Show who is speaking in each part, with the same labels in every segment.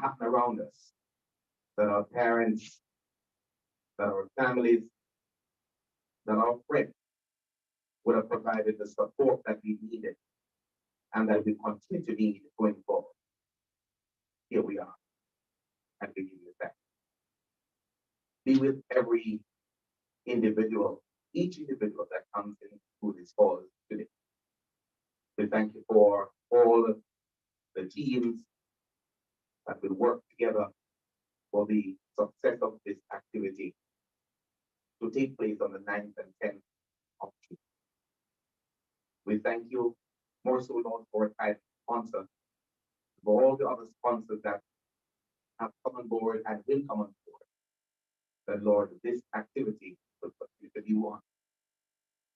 Speaker 1: happen around us, that our parents, that our families, that our friends would have provided the support that we needed and that we continue to need going forward. Here we are, and we give you thanks. Be with every individual, each individual that comes in through this call today. We thank you for all the teams that will work together for the success of this activity to take place on the 9th and 10th of June. We thank you more so, Lord, for our sponsor, for all the other sponsors that have come on board and will come on board. That, Lord, this activity will continue to be one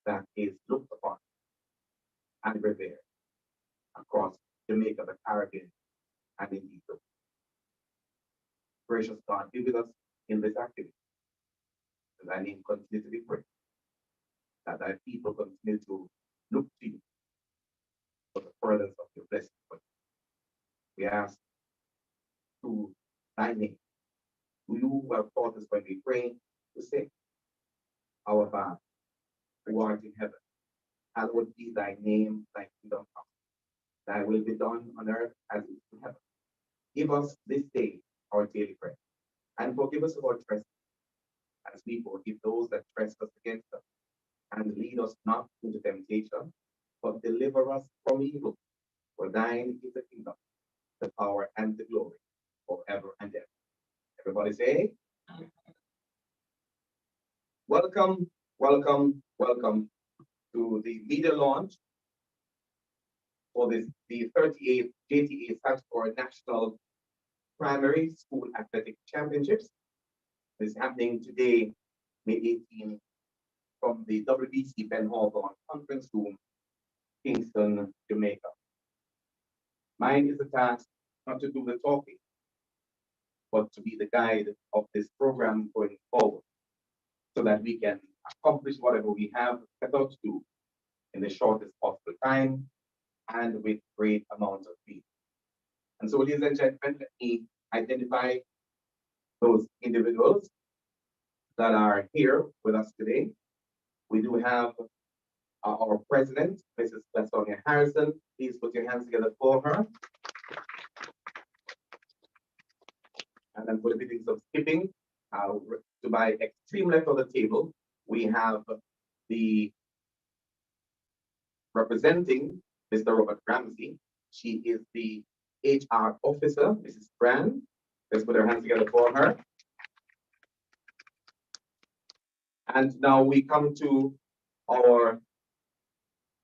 Speaker 1: that is looked upon and revered across Jamaica, the Caribbean, and indeed the world. Gracious God, be with us in this activity. That thy name continue to be praised. That thy people continue to look to you for the furtherance of your blessing. We ask through thy name, to you who have taught us when we pray, to say, Our Father, who art in heaven, hallowed be thy name, thy kingdom come. Thy will be done on earth as it is in heaven. Give us this day our daily bread, and forgive us our trespasses, as we forgive those that trespass against us. And lead us not into temptation, but deliver us from evil. For thine is the kingdom, the power, and the glory, forever and ever. Everybody say, welcome, welcome, welcome to the media launch for the 38th JTA Sagicor National Primary School Athletic Championships. This is happening today, May 18, from the WBC Ben Hall Conference Room, Kingston, Jamaica. Mine is the task not to do the talking, but to be the guide of this program going forward, so that we can accomplish whatever we have set out to do in the shortest possible time and with great amount of speed. And so, ladies and gentlemen, let me identify those individuals that are here with us today. We do have our president, Mrs. Lasonia Harrison. Please put your hands together for her. And then for the meetings of skipping, to my extreme left of the table, we have the representing Mr. Robert Ramsey. She is the HR officer, Mrs. Brand. Let's put our hands together for her. And now we come to our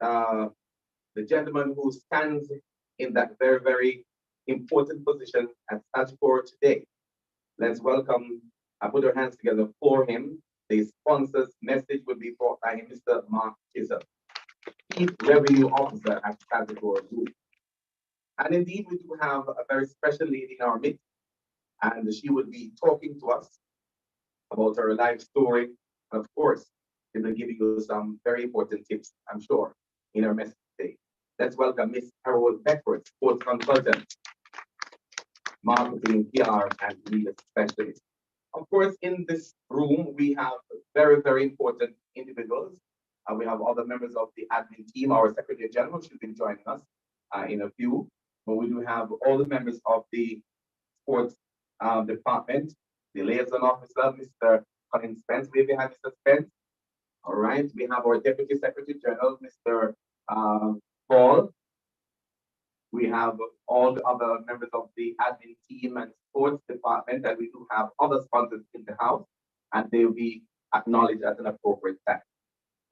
Speaker 1: the gentleman who stands in that very, very important position at Sagicor today. Let's welcome, put our hands together for him. The sponsor's message will be brought by Mr. Mark Chisholm, Chief Revenue Officer at Sagicor Group. And indeed, we do have a very special lady in our midst, and she will be talking to us about her life story. And of course, she will give you some very important tips, I'm sure, in her message today. Let's welcome Miss Carol Beckford, sports consultant, marketing, PR, and media specialist. Of course, in this room, we have very, very important individuals. We have other members of the admin team. Our Secretary General should be joining us in a few. But we do have all the members of the sports department, the liaison officer, Mr. Colin Spence. Way behind Mr. Spence. All right. We have our Deputy Secretary General, Mr. Paul. We have all the other members of the admin team and sports department, and we do have other sponsors in the house, and they will be acknowledged at an appropriate time.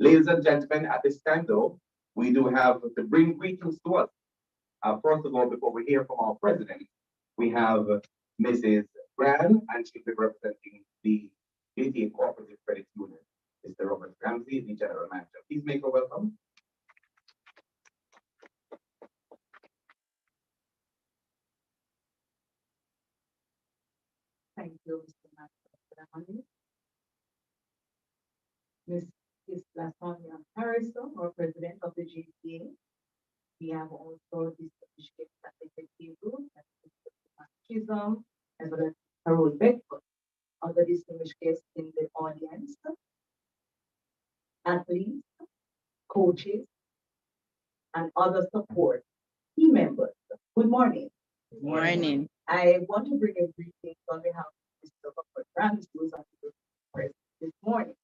Speaker 1: Ladies and gentlemen, at this time, though, we do have to bring greetings to us. First of all, before we hear from our president, we have Mrs. Brand, and she'll be representing the JTA Cooperative Credit Union. Mr. Robert Ramsey, the General Manager. Please make her welcome.
Speaker 2: Thank you, Mr. Master. Ms. Lasonia Harrison, our president of the JTA. We have also the certificate that they can give you, Chisholm, as well as Harold Beckford, other distinguished guests in the audience, athletes, coaches, and other support team members. Good morning.
Speaker 3: Good morning.
Speaker 2: I want to bring a greeting on behalf of Mr. Robert Rams, who is on the press this morning.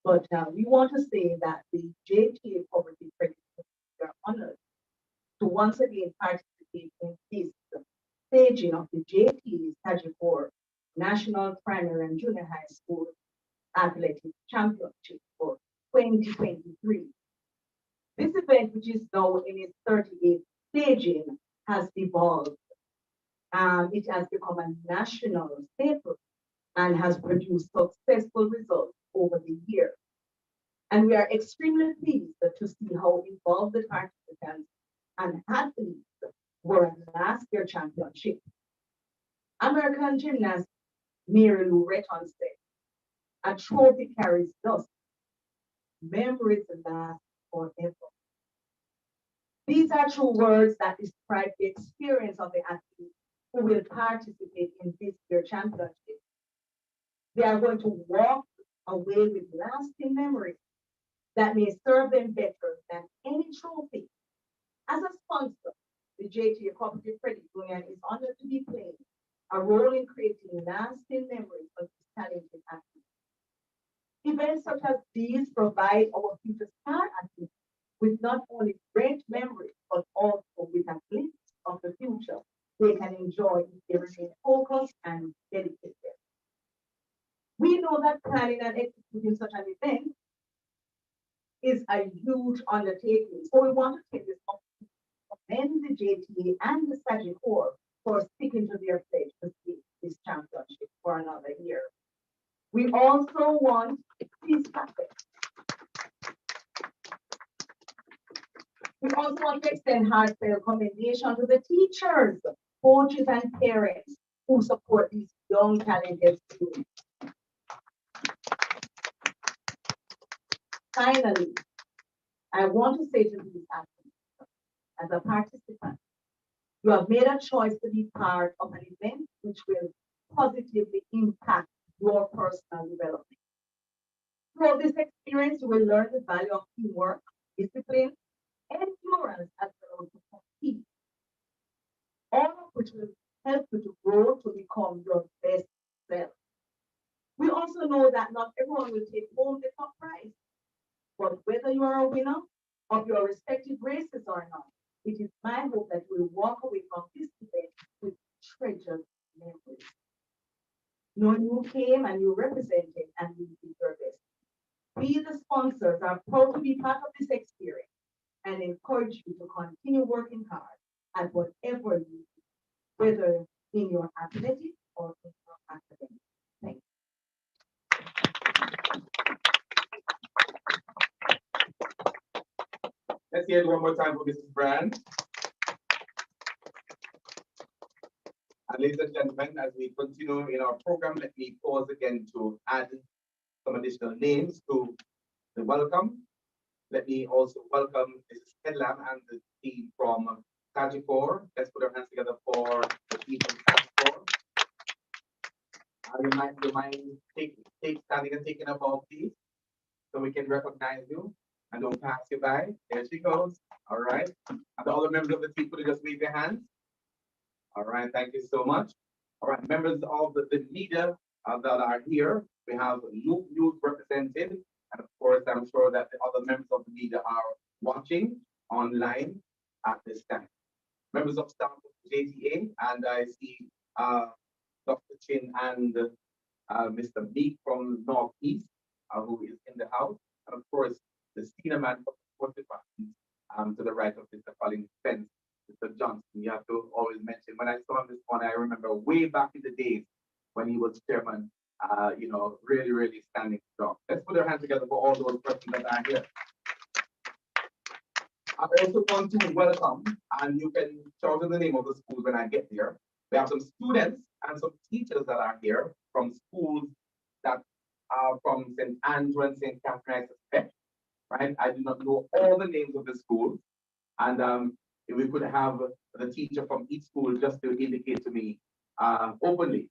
Speaker 2: But we want to say that the JTA Poverty Credit Union are honored to once again participate in this staging of the JTA Sagicor National Primary and Junior High School Athletic Championship for 2023. This event, which is now in its 38th staging, has evolved. It has become a national staple and has produced successful results over the years. And we are extremely pleased to see how involved the participants and athletes were at last year's championship. American gymnast Mary Lou Retton said, "A trophy carries dust. Memories last forever." These are true words that describe the experience of the athletes who will participate in this year's championship. They are going to walk away with lasting memories that may serve them better than any trophy. As a sponsor, the JTA Cooperative Credit Union is honored to be playing a role in creating lasting memories for these talented athletes. Events such as these provide our future star athletes with not only great memories, but also with a glimpse of the future they can enjoy if they remain focused and dedicated. We know that planning and executing such an event is a huge undertaking. So we want to take this opportunity to commend the JTA and the Sagicor for sticking to their pledge to see this championship for another year. We also want, please clap it. We also want to extend heartfelt commendation to the teachers, coaches, and parents who support these young talented students. Finally, I want to say to these athletes, as a participant, you have made a choice to be part of an event which will positively impact your personal development. Throughout this experience, you will learn the value of teamwork, discipline, endurance, as well as to compete, all of which will help you to grow to become your best self. We also know that not everyone will take home the top prize, but whether you are a winner of your respective races or not, it is my hope that you will walk away from this event with treasured memories. Knowing you came and you represented and you did your best. We, the sponsors, are proud to be part of this experience and encourage you to continue working hard at whatever you do, whether in your athletics or in your academic. Thank you.
Speaker 1: Let's hear it one more time for Mrs. Brand. And ladies and gentlemen, as we continue in our program, let me pause again to add some additional names to the welcome. Let me also welcome Mrs. Kedlam and the team from Sagicor. Let's put our hands together for the team from Sagicor. You mind standing and taking a bow, please, so we can recognize you and don't pass you by. There she goes. All right. And all the members of the team, could you just wave your hands? All right. Thank you so much. All right. Members of the media that are here, we have Luke News represented. And of course, I'm sure that the other members of the media are watching online at this time. Members of staff of JTA, and I see Dr. Chin and Mr. Meek from Northeast, who is in the house. And of course, the senior man from the sports department to the right of Mr. Colin Spence, Mr. Johnson. You have to always mention, when I saw him this morning, I remember way back in the days when he was chairman, really, really standing strong. Let's put our hands together for all those persons that are here. I also want to welcome, and you can shout in the name of the schools when I get there. We have some students and some teachers that are here from schools that are from St. Andrew and St. Catherine, I suspect, right? I do not know all the names of the schools. And if we could have the teacher from each school just to indicate to me openly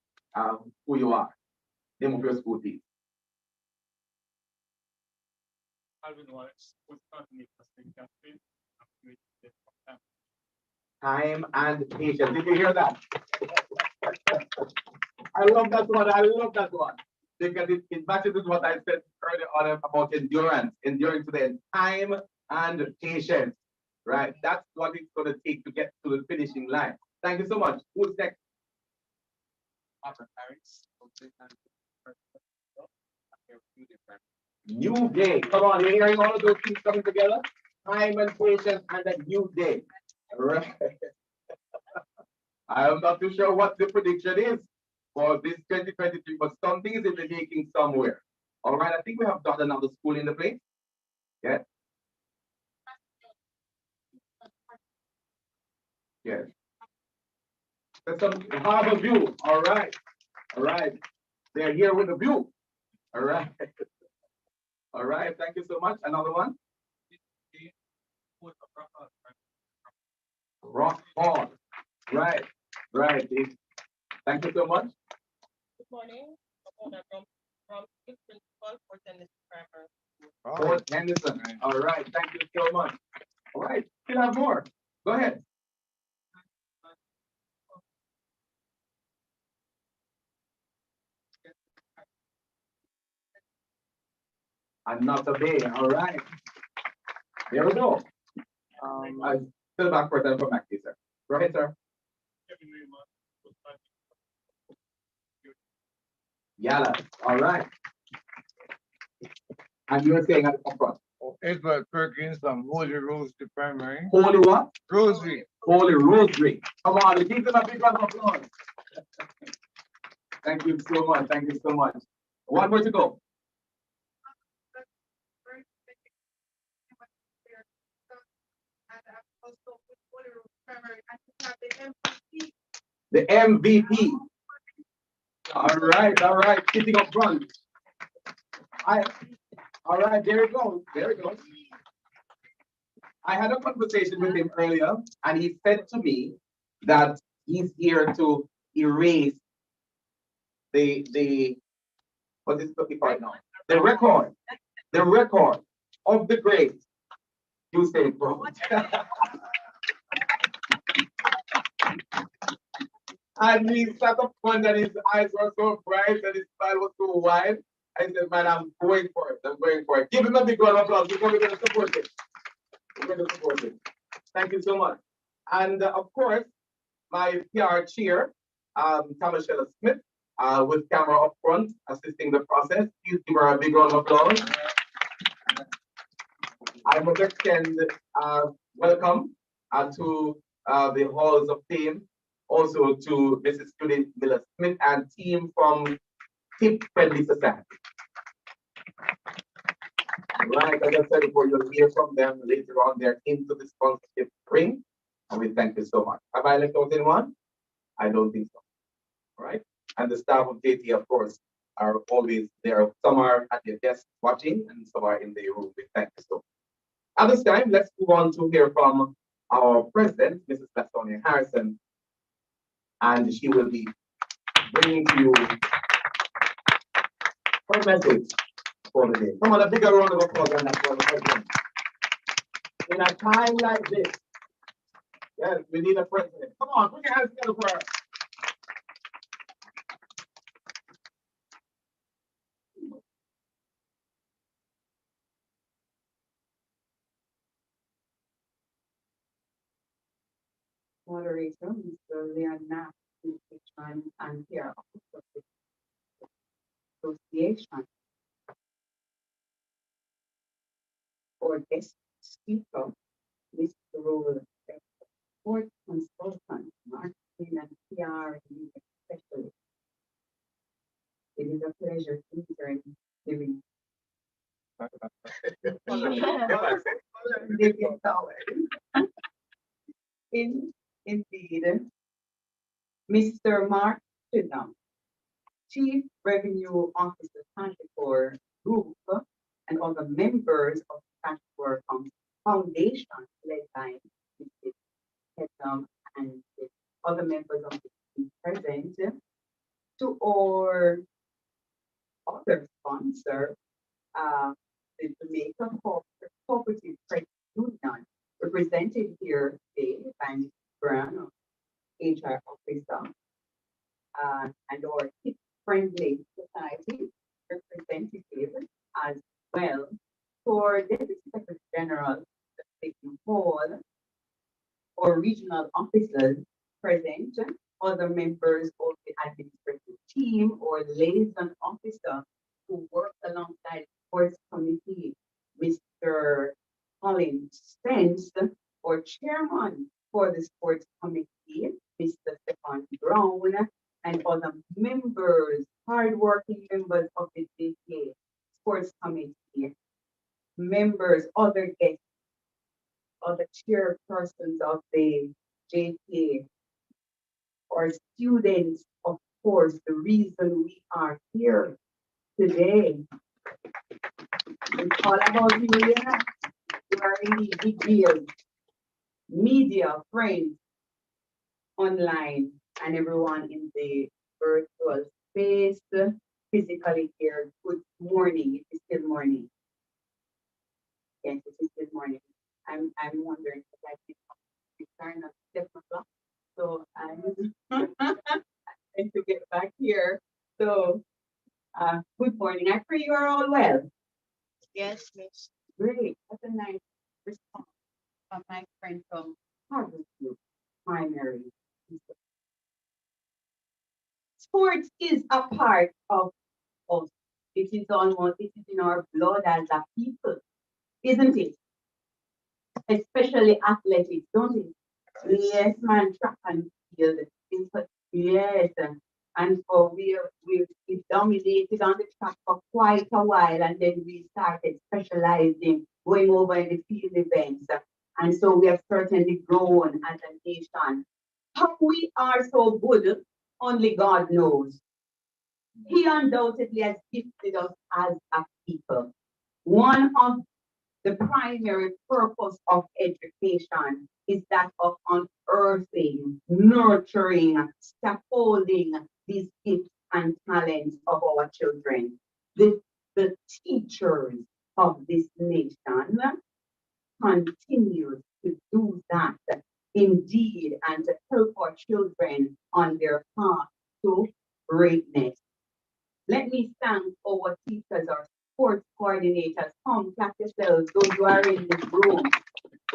Speaker 1: who you are. Name of your school, please. Time and patience. Did you hear that? I love that one. I love that one. Because it matches with what I said earlier on about endurance. Enduring to the end. Time and patience. Right? That's what it's going to take to get to the finishing line. Thank you so much. Who's next? New day. Come on, you're hearing all of those things coming together? Time and patience and a new day. Right. I am not too sure what the prediction is for this 2023, but something is in the making somewhere. All right, I think we have got another school in the place. Yes. Yes. There's some harbor view. All right. All right. They're here with the view. All right. All right. Thank you so much. Another one. Rock Hall. Right. Right. Thank you so much.
Speaker 3: Good morning. From principal for Tennis Primary.
Speaker 1: Fort Henderson. All right. Thank you so much. All right. Still have more. Go ahead. Another day. All right. There we go. I still back for them for back, sir. Go ahead, sir. Yalla. All right. And you were saying at the front.
Speaker 4: Edward Perkins from Holy Rosary Primary.
Speaker 1: Holy what?
Speaker 4: Rosary.
Speaker 1: Holy Rosary. Come on, give them a big round of applause. Thank you so much. Thank you so much. One more to go. The MVP. All right, sitting up front. All right, there it goes. There it goes. I had a conversation with him earlier, and he said to me that he's here to erase the what is it called now? The record of the great Usain Bolt. And he sat up front and his eyes were so bright and his smile was so wide. I said, man, I'm going for it. I'm going for it. Give him a big round of applause because we're going to support him. We're going to support him. Thank you so much. And of course, my PR chair, Thomas Smith, with camera up front, assisting the process. Please give her a big round of applause. I must extend welcome to the Halls of Fame, also to Mrs. Judith Miller Smith and team from Tip Friendly Society. Right, as I said before, you'll hear from them later on. They're into the sponsorship ring, and we thank you so much. Have I left out anyone? I don't think so. All right, and the staff of JTA, of course, are always there. Some are at their desk watching, and some are in the room. We thank you so much. At this time, let's move on to hear from our president, Mrs. Lasonia Harrison, and she will be bringing to you her message for the day. Come on, a bigger round of applause on that for the president. In a time like this, yes, we need a president. Come on, put your hands together for her.
Speaker 2: Moderator, Mr. Leonard, and here of the association for guest speaker, Mr. Role Support Consultant, Marketing and PR Specialist. It is a pleasure to be here giving. Indeed, Mr. Mark Stidham, Chief Revenue Officer, Sagicor Group, and other members of the Sagicor Foundation led by Mr. and the other members of the team present to our other sponsor, the Jamaica Cooperative Credit Union, represented here today by Ms. Brown, HR officer, and our Kid Friendly Society representative as well. For Deputy Secretary General, Stephen Hall, or regional officers present, other members of the administrative team or liaison officer who work alongside the sports committee, Mr. Colin Spence, or chairman for the sports committee, Mr. Stefan Brown, and other members, hardworking members of the JTA sports committee, members, other guests, other chairpersons of the JTA, or students, of course, the reason we are here today. It's all about you, yeah. You are really big deal. Media, friends, online, and everyone in the virtual space, physically here. Good morning. It is still morning. Yes, it is still morning. I'm wondering if I can return at 7 o'clock. So I'm trying to get back here. So good morning. I pray you are all well.
Speaker 3: Yes, Miss.
Speaker 2: Great. That's a nice response from my friend from Harvard Group Primary. Sports is a part of us. It is in our blood as a people, isn't it? Especially athletics, don't it? Yes, man, track and field. Yes, and for we dominated on the track for quite a while, and then we started specializing, going over in the field events, and so we have certainly grown as a nation. How we are so good, only God knows. He undoubtedly has gifted us as a people. One of the primary purpose of education is that of unearthing, nurturing, scaffolding these gifts and talents of our children. The teachers of this nation continue to do that indeed and to help our children on their path to greatness. Let me thank our teachers, our sports coordinators. Come, clap yourselves, those who are in this room,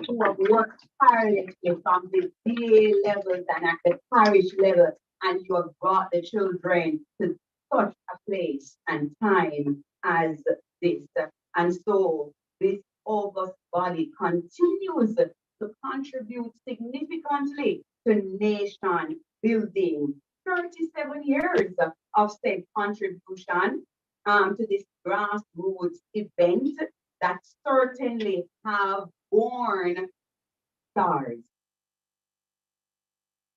Speaker 2: who have worked tirelessly from the DA levels and at the parish level, and you have brought the children to such a place and time as this. And so this august body continues to contribute significantly to nation building. 37 years of said contribution to this grassroots event that certainly have born stars.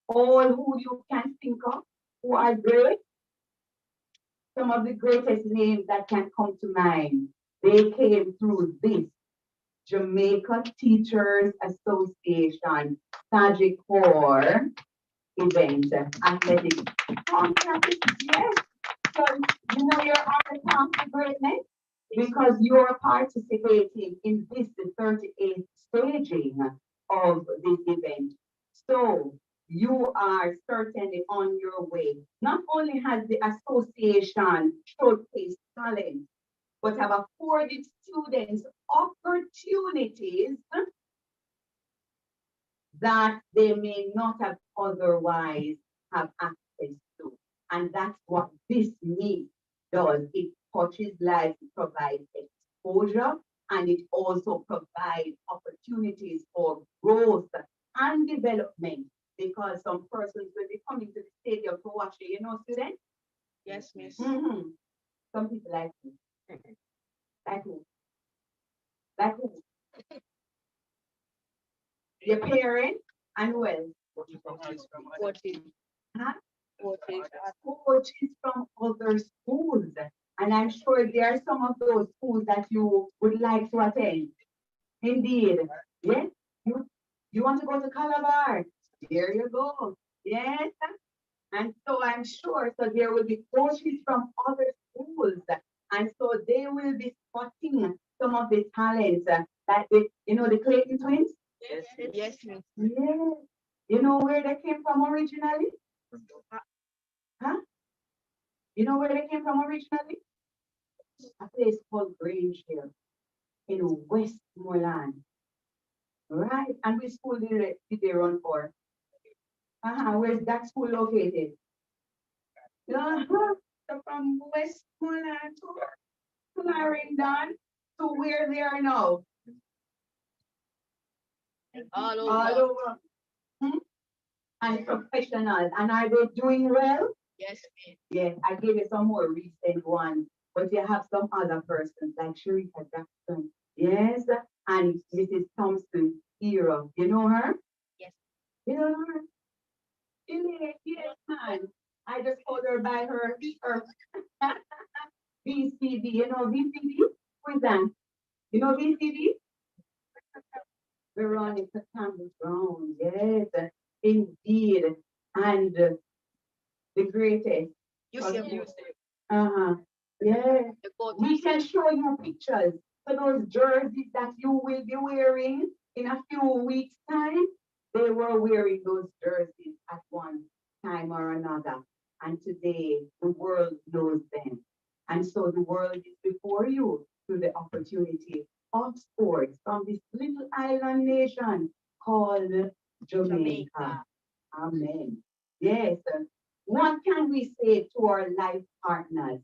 Speaker 2: All who you can think of who are great, some of the greatest names that can come to mind, they came through this Jamaica Teachers Association Sagicor event, athletic on campus. Yes, so you know you're on the path to greatness because you're participating in this, the 38th staging of this event. So you are certainly on your way. Not only has the association showcased talent, but have afforded students opportunities that they may not have otherwise have access to. And that's what this meet does. It touches lives, it provides exposure, and it also provides opportunities for growth and development. Because some persons will be coming to the stadium to watch it, you know, students?
Speaker 3: Yes, Miss.
Speaker 2: Some people like me. Like who? Like who? Your parents and well.
Speaker 3: Coaches.
Speaker 2: Huh?
Speaker 3: Coaches.
Speaker 2: Coaches from other schools. And I'm sure there are some of those schools that you would like to attend. Indeed. Yes? You want to go to Calabar?
Speaker 5: There you go. Yes. And so I'm sure, so there will be coaches from other schools. And so they will be spotting some of the talents that the, the Clayton twins.
Speaker 3: Yes, yes, miss.
Speaker 5: Yes. You know where they came from originally? Huh? You know where they came from originally? A place called Grange Hill in Westmoreland. Right. And which school did they run for? Where's that school located? Uh-huh. So from Westmoreland to Clarendon to where they are now.
Speaker 3: All
Speaker 5: All
Speaker 3: over.
Speaker 5: over. Hmm? And professionals. And are they doing well?
Speaker 3: Yes, miss.
Speaker 5: Yes, I gave you some more recent ones, but you have some other persons like Sharika Jackson. Yes, and Mrs. Thompson era. You know her?
Speaker 3: Yes.
Speaker 5: You know her? Yes, man. I just called her by her VCD. You know VCD? Who is that? You know VCD? Veronica Campbell Brown. Yes, indeed. And the greatest.
Speaker 3: You see music.
Speaker 5: Uh-huh. Yeah.
Speaker 3: The go
Speaker 5: We can show you pictures. So those jerseys that you will be wearing in a few weeks' time, they were wearing those jerseys at one time or another. And today the world knows them. And so the world is before you through the opportunity of sports from this little island nation called Jamaica.
Speaker 3: Jamaica.
Speaker 5: Amen. Yes. What can we say to our life partners?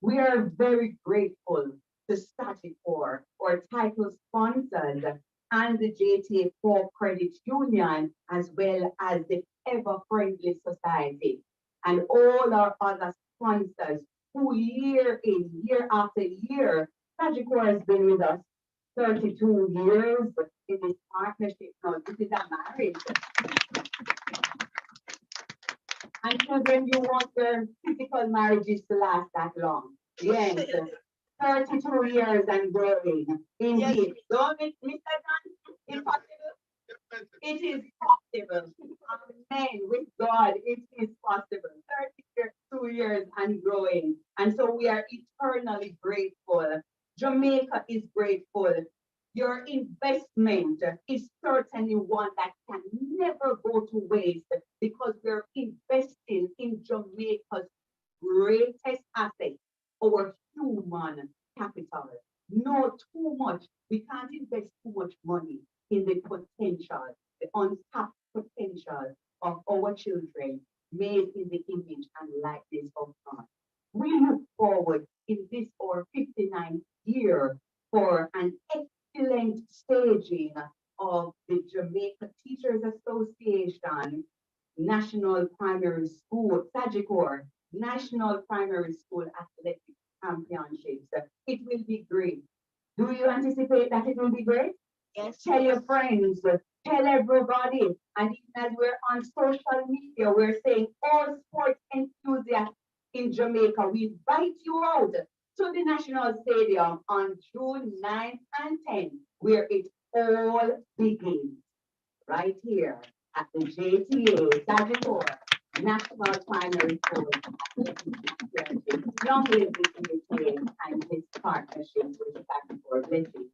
Speaker 5: We are very grateful to Sagicor, our title sponsors, and the JTA Core Credit Union, as well as the Ever Friendly Society, and all our other sponsors who year in, year after year, Sagicor has been with us 32 years in this partnership. Now, this is a marriage. And children, you want their physical marriages to last that long. Yes. 32 years and growing. Indeed. Don't it, Mr. John? Impossible? It is possible. Amen. With God, it is possible. 32 years and growing. And so we are eternally grateful. Jamaica is grateful. Your investment is certainly one that can never go to waste because we're investing in Jamaica's greatest asset, our human capital. No, too much. We can't invest too much money in the potential, the untapped potential of our children made in the image and likeness of God. We look forward in this our 59th year for an excellent staging of the Jamaica Teachers Association National Primary School, Sagicor National Primary School Athletic Championships. It will be great. Do you anticipate that it will be great?
Speaker 3: Yes.
Speaker 5: Tell your friends, tell everybody. And even as we're on social media, we're saying all sports enthusiasts in Jamaica, we invite you out to the National Stadium on June 9th and 10th, where it all begins. Right here at the JTA Sagicor National Primary School. Long live the JTA and its partnership with Sagicor. Bless you.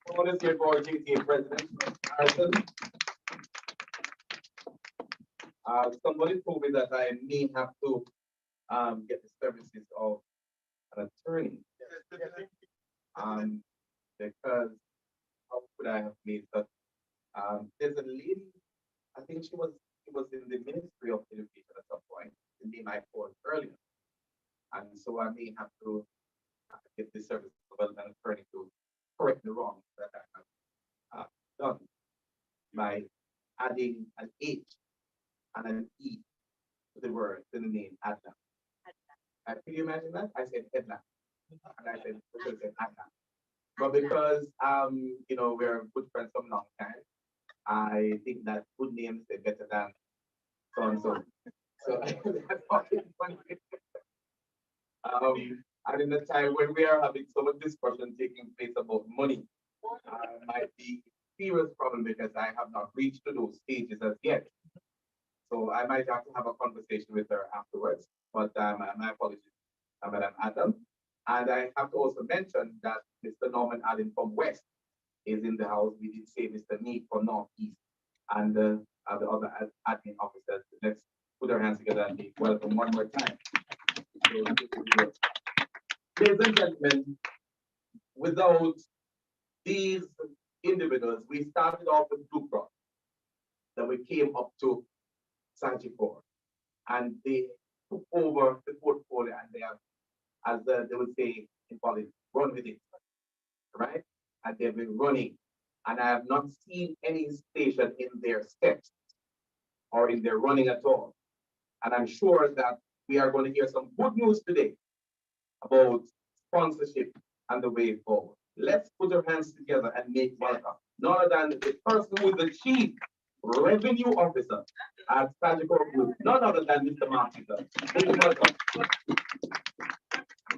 Speaker 1: I want to say for our JTA President, Harrison. Somebody told me that I may have to get the services of an attorney. Because how could I have made that? There's a lady, I think she was in the Ministry of Education at some point, the name I called earlier. And so I may have to get the service of an attorney to correct the wrong that I have done by adding an H and an E to the word, to the name Adna. Can you imagine that? I said Edna. And I said, Adna. But because we're good friends from long time, I think that good names are better than so and so. So that's fucking funny. And in the time when we are having so much discussion taking place about money, might be serious problem because I have not reached to those stages as yet. So I might have to have a conversation with her afterwards. But my apologies, Madam Adam. And I have to also mention that Mr. Norman Allen from West is in the house. We did say Mr. Mead from Northeast and the other admin officers. Let's put our hands together and welcome one more time. Ladies and gentlemen, without these individuals, we started off with Blue Cross. Then we came up to Sagicor, and they took over the portfolio and they have, as they would say in politics, run with it, right? And they've been running, and I have not seen any station in their steps or in their running at all. And I'm sure that we are going to hear some good news today about sponsorship and the way forward. Let's put our hands together and make welcome none other than the person who is the chief revenue officer at Sagicor Group, none other than Mr. Martin. Please welcome.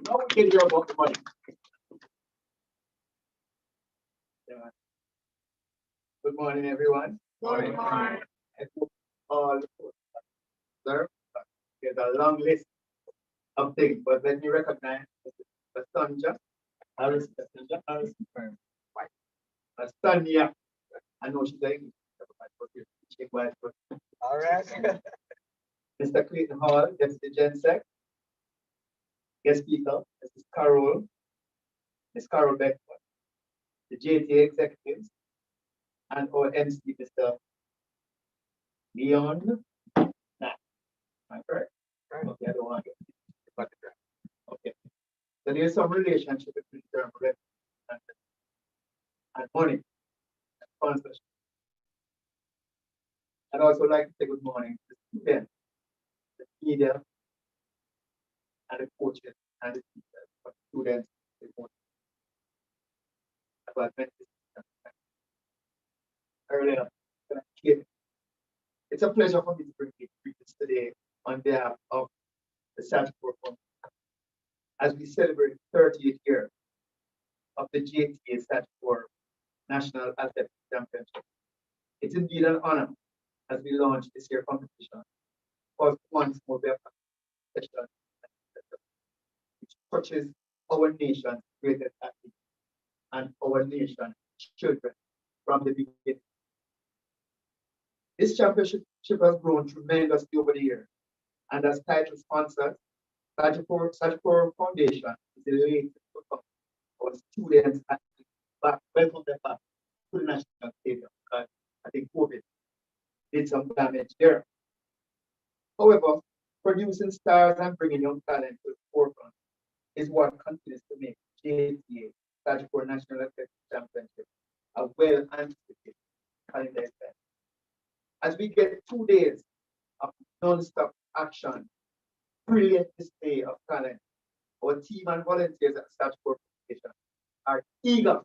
Speaker 1: Now we can hear about the money.
Speaker 6: Good morning, everyone.
Speaker 3: Good morning.
Speaker 6: I hope all observe. There's a long list of things, but let me recognize the Sanja. Harris, Right. Sanja. I know she's English. All right. Mr. Clayton Hall, Deputy Gen guest speaker, Ms. Carol Beckford, the JTA executives, and our MC, Mr. Leon. Nah, am I correct? Okay, I don't want to get okay. So there's some relationship between the term revenue and money and sponsorship. I'd also like to say good morning to the students, the media, and the coaches and the teachers, for students, the coaches. About earlier. It's a pleasure for me to bring you greetings today on behalf of the Sagicor Fund as we celebrate 30th year of the JTA Sagicor National Athletics Championship. It's indeed an honor as we launch this year's competition for once more session which touches our nation's greatest athletes and our nation's children from the beginning. This championship has grown tremendously over the years, and as title sponsors, Sagicor Foundation is elated to welcome our students back, welcome them back to the national stadium because I think COVID did some damage there. However, producing stars and bringing young talent to the forefront is what continues to make JTA Sagicor National Athletics Championship a well-anticipated calendar event. As we get 2 days of non-stop action, brilliant display of talent, our team and volunteers at Sagicor Foundation are eager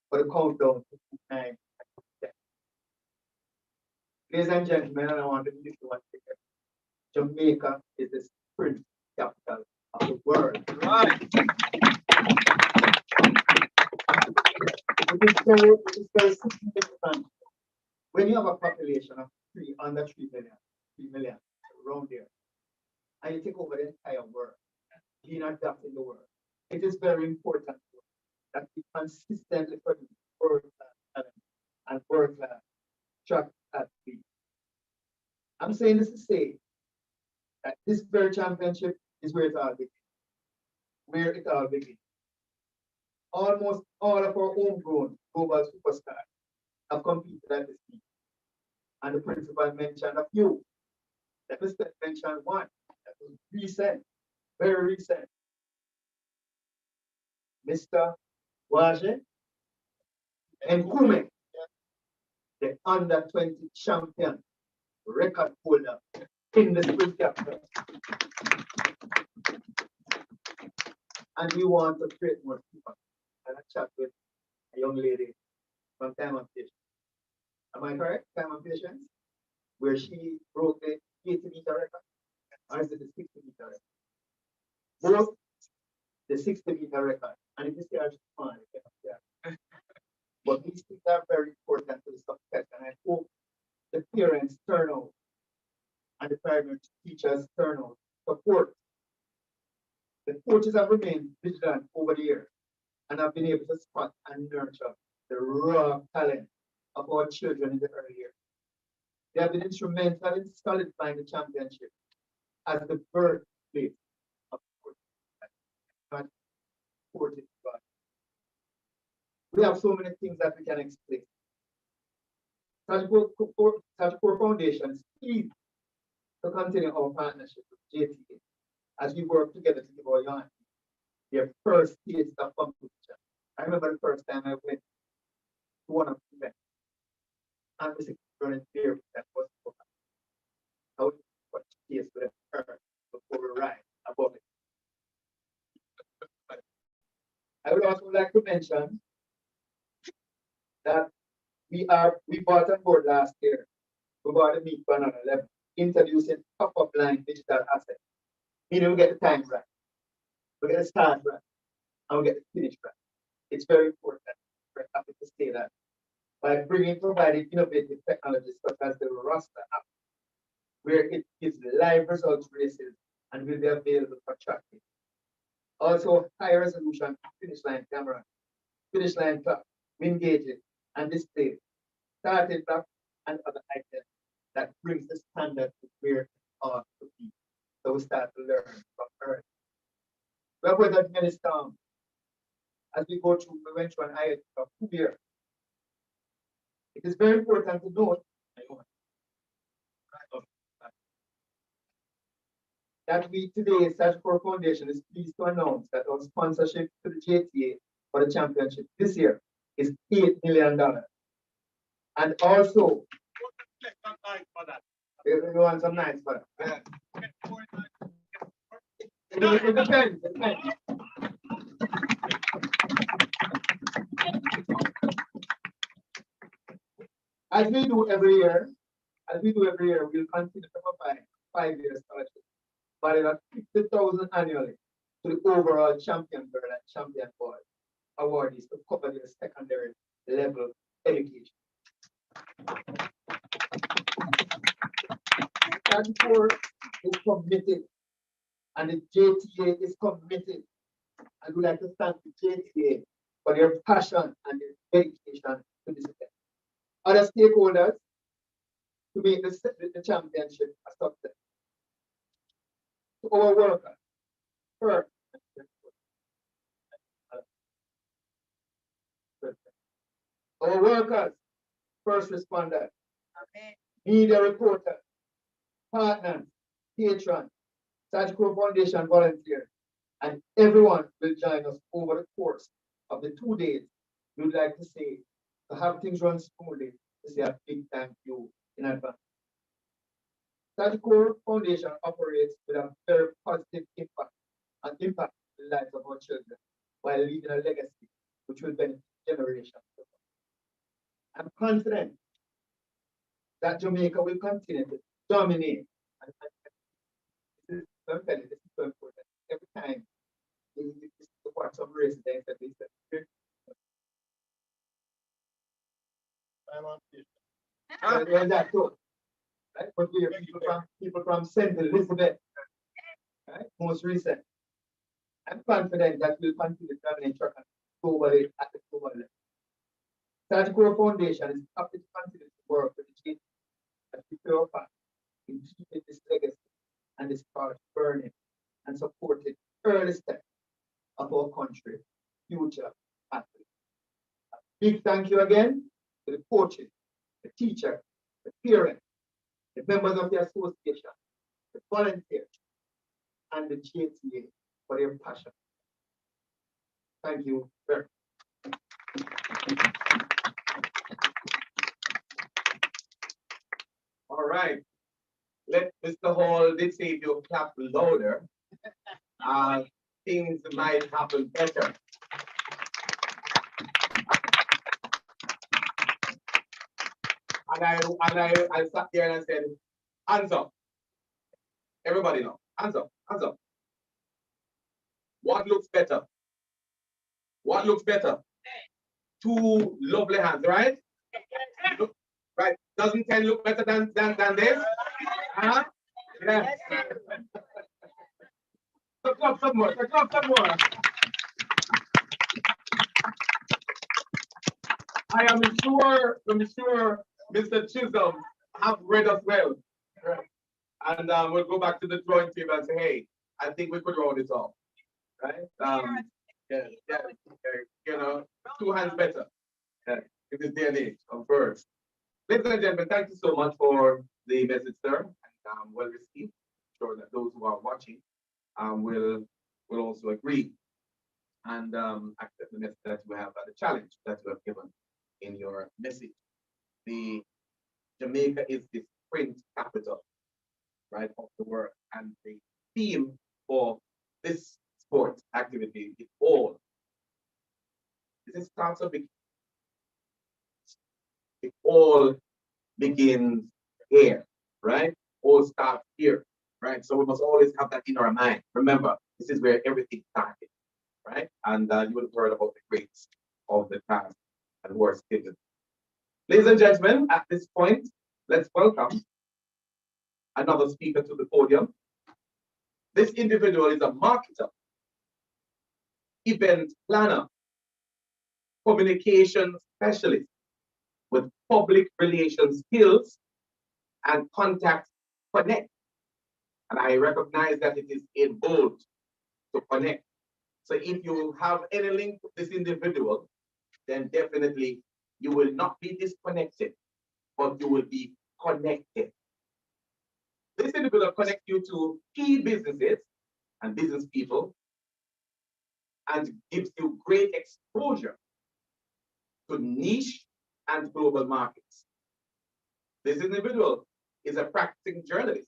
Speaker 6: for the countdown to 9. Ladies and gentlemen, I want to leave you one thing. Jamaica is the sprint capital of the world. Right. It is very significant. When you have a population of under 3 million around there, and you take over the entire world, being adapted in the world, it is very important that we consistently produce world-class talent and world-class track athletes. I'm saying this to say that this very championship is where it all begins. Where it all begins. Almost all of our homegrown global superstars have competed at this meet. And the principal mentioned a few. Let me mention one that was recent, very recent. Mr. Waje and Kume, the under-20 champion record holder in the sprint capital. And we want to create more people. And I chat with a young lady from Time of Patience. Am I correct? Time of Patience? Where she broke the 80-meter record. Or is it the 60-meter record? Both the 60-meter record. And if you see her, she's fine. But these things are very important to and the primary teachers turnout support. The coaches have remained vigilant over the years and have been able to spot and nurture the raw talent of our children in the early years. They have been instrumental in solidifying the championship as the birthplace of sports. Not sports is God. We have so many things that we can explain. Sagicor Foundation is pleased to continue our partnership with JTA as we work together to give our young their first taste of competition. I remember the first time I went to one of the events and was experiencing fear that was so hard. I would watch taste with a earth before we ride above it. I would also like to mention that we bought on board last year. We bought a meat for another level, introducing top-up line digital assets. Meaning we get the time right, we get the start right, and we get the finish right. It's very important. We're happy to say that. By providing innovative technologies such as the roster app, where it gives live results races and will be available for tracking. Also, high resolution finish line camera, finish line clock, wind gauges, and display, starting clock, and other items that brings the standard to where it ought to be. So we start to learn from early. We have weathered many storms. As we go through, we went through an IELTS of 2 years. It is very important to note that we today, Sagicor Foundation is pleased to announce that our sponsorship to the JTA for the championship this year is $8 million. And also, we want some nice for that. It depends. As we do every year, we'll continue to provide 5-year scholarship valued at $50,000 annually to the overall champion girl and champion boy awardees to cover their secondary level education. Sagicor is committed, and the JTA is committed. And we'd like to thank the JTA for their passion and their dedication to this event. Other stakeholders to make the championship a success. To our workers, first, our workers, first responders, media reporters, partners, patrons, Sagicor Foundation volunteers, and everyone will join us over the course of the 2 days. We would like to say, to have things run smoothly, to say a big thank you in advance. Sagicor Foundation operates with a very positive impact on the lives of our children while leaving a legacy which will benefit generations to come. I'm confident that Jamaica will continue to dominate. This is so important. Every time you watch some race, they said, that's good. Right? But we have people from St. Elizabeth, right? Most recent. I'm confident that we'll continue to dominate truck globally at the global level. Sagicor Foundation is happy to continue to work with the JTA as we play our part in keeping this legacy and this part burning and supporting early steps of our country, future athletes. A big thank you again to the coaches, the teachers, the parents, the members of the association, the volunteers, and the JTA for their passion. Thank you very much.
Speaker 1: All right. Let Mr. Hall did say if you clap louder, things might happen better. And I sat there and I said, hands up. Everybody know, hands up, hands up. What looks better? What looks better? 2 lovely hands, right? Look, right. Doesn't 10 look better than this? Huh? Yes. So clap some more. So clap some more. I am sure Mr. Chisholm have read us well. Right. And we'll go back to the drawing table and say, hey, I think we could round it off. Right? Yeah, you know, two hands better. Yeah, in this day and age of birds. Ladies and gentlemen, thank you so much for the message, sir, and well received. I'm sure that those who are watching will also agree and accept the message that you have, the challenge that you have given in your message. The Jamaica is the print capital, right, of the world, and the theme for this sport activity is all. This starts a big. It all begins here, right? All starts here, right? So we must always have that in our mind. Remember, this is where everything started, right? And you would have heard about the greats of the past and who are still. Ladies and gentlemen, at this point, let's welcome another speaker to the podium. This individual is a marketer, event planner, communication specialist with public relations skills and contact connect. And I recognize that it is in bold to connect. So if you have any link with this individual, then definitely you will not be disconnected, but you will be connected. This individual connects you to key businesses and business people and gives you great exposure to niche and global markets. This individual is a practicing journalist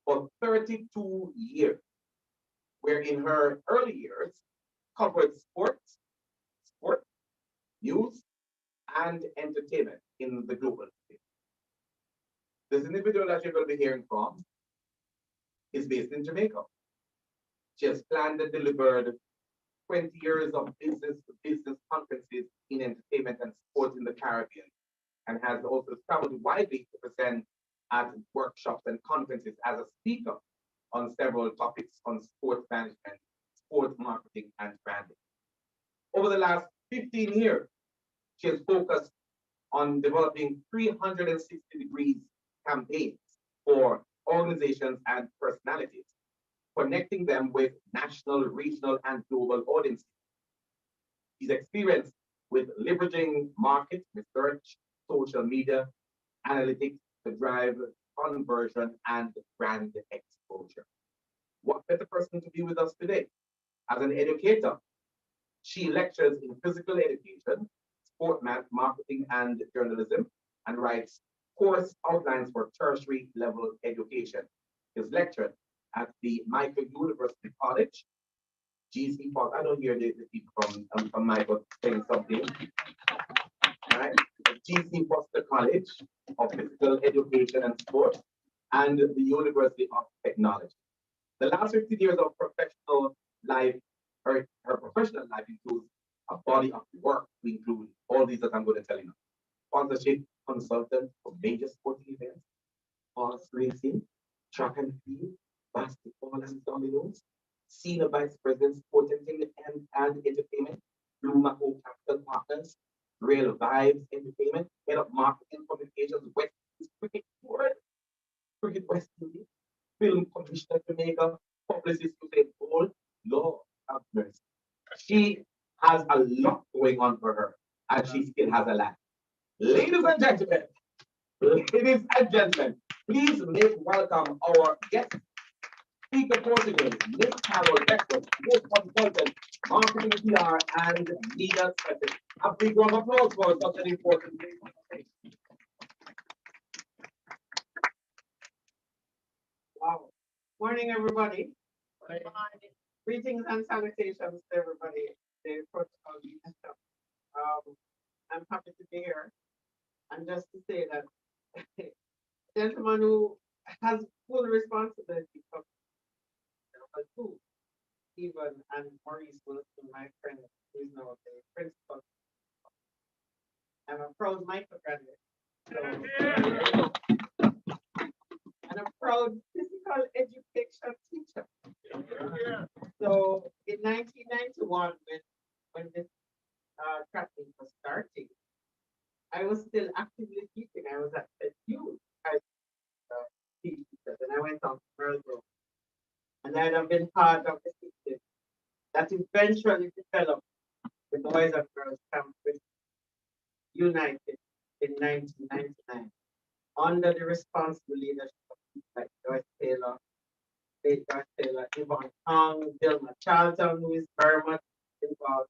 Speaker 1: for 32 years, where in her early years covered sports, news, and entertainment in the global stage. This individual that you're going to be hearing from is based in Jamaica. She has planned and delivered 20 years of business conferences in entertainment and sports in the Caribbean, and has also traveled widely to present at workshops and conferences as a speaker on several topics on sports management, sports marketing, and branding. Over the last 15 years, she has focused on developing 360 degrees campaigns for organizations and personalities, connecting them with national, regional, and global audiences. She's experienced with leveraging market research, social media, analytics to drive conversion and brand exposure. What better person to be with us today? As an educator, she lectures in physical education, sport marketing, and journalism, and writes course outlines for tertiary level education. Is lectured at the Michael University College, GC Park. I don't hear the people from Michael saying something. Right? GC Foster College of Physical Education and Sport, and the University of Technology. The last 15 years of professional life, her professional life includes a body of work to include all these that I'm going to tell you now. Sponsorship consultant for major sporting events, horse racing, track and field, basketball and dominoes, senior vice president, sport and entertainment, Blue Macro Capital Partners, Real Vibes Entertainment, head of marketing communications, West Indies Cricket Board, Cricket West Indies, film commissioner Jamaica, publicist Usain Bolt, Lord have mercy. She has a lot going on for her, and she still has a life. Ladies and gentlemen, please make welcome our guest speaker for today, Miss Carol Beckford, sports consultant, marketing PR, and media specialist. A big round of applause for such an important thing.
Speaker 7: Wow. Morning, everybody. Greetings and salutations to everybody. The protocol and stuff. I'm happy to be here. And just to say that the gentleman who has full responsibility for number two, Stephen and Maurice Wilson, my friend, who is now the principal. I'm a proud Michael graduate. So, and a proud physical physical education teacher. So in 1991, when this track meet was starting, I was still actively teaching. I was at the youth as teacher, and I went on to Merlboro. And I'd have been part of the system that eventually developed the Boys and Girls Camp United in 1999 under the responsible leadership of people like Joyce Taylor, late Joyce Taylor, Yvonne Hong, Dilma Charlton, who is very much involved.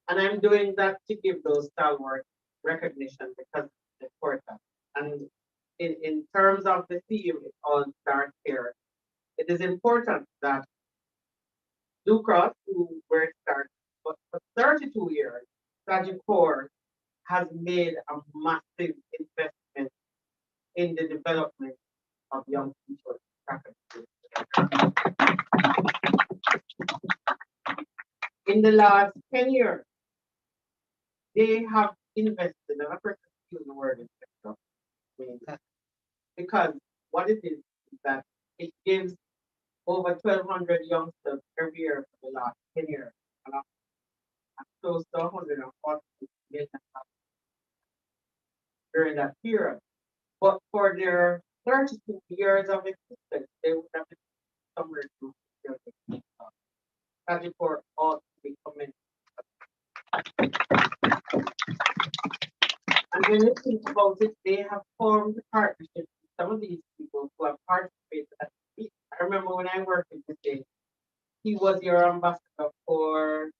Speaker 7: And I'm doing that to give those stalwart recognition because it's important. And in terms of the theme, it all starts here. It is important that Blue Cross, who where it started, but for 32 years, Sagicor has made a massive investment in the development of young people. In the last 10 years, they have invested, and I'm going to use the word investor, because what it is that it gives over 1,200 youngsters every year for the last 10 years, and close to 140 million during that period. But for their 32 years of existence, they would have been somewhere to Sagicor ought to be commended. And when you think about it, they have formed partnerships with some of these people who have participated at the meet. I remember when I worked with this, he was your ambassador for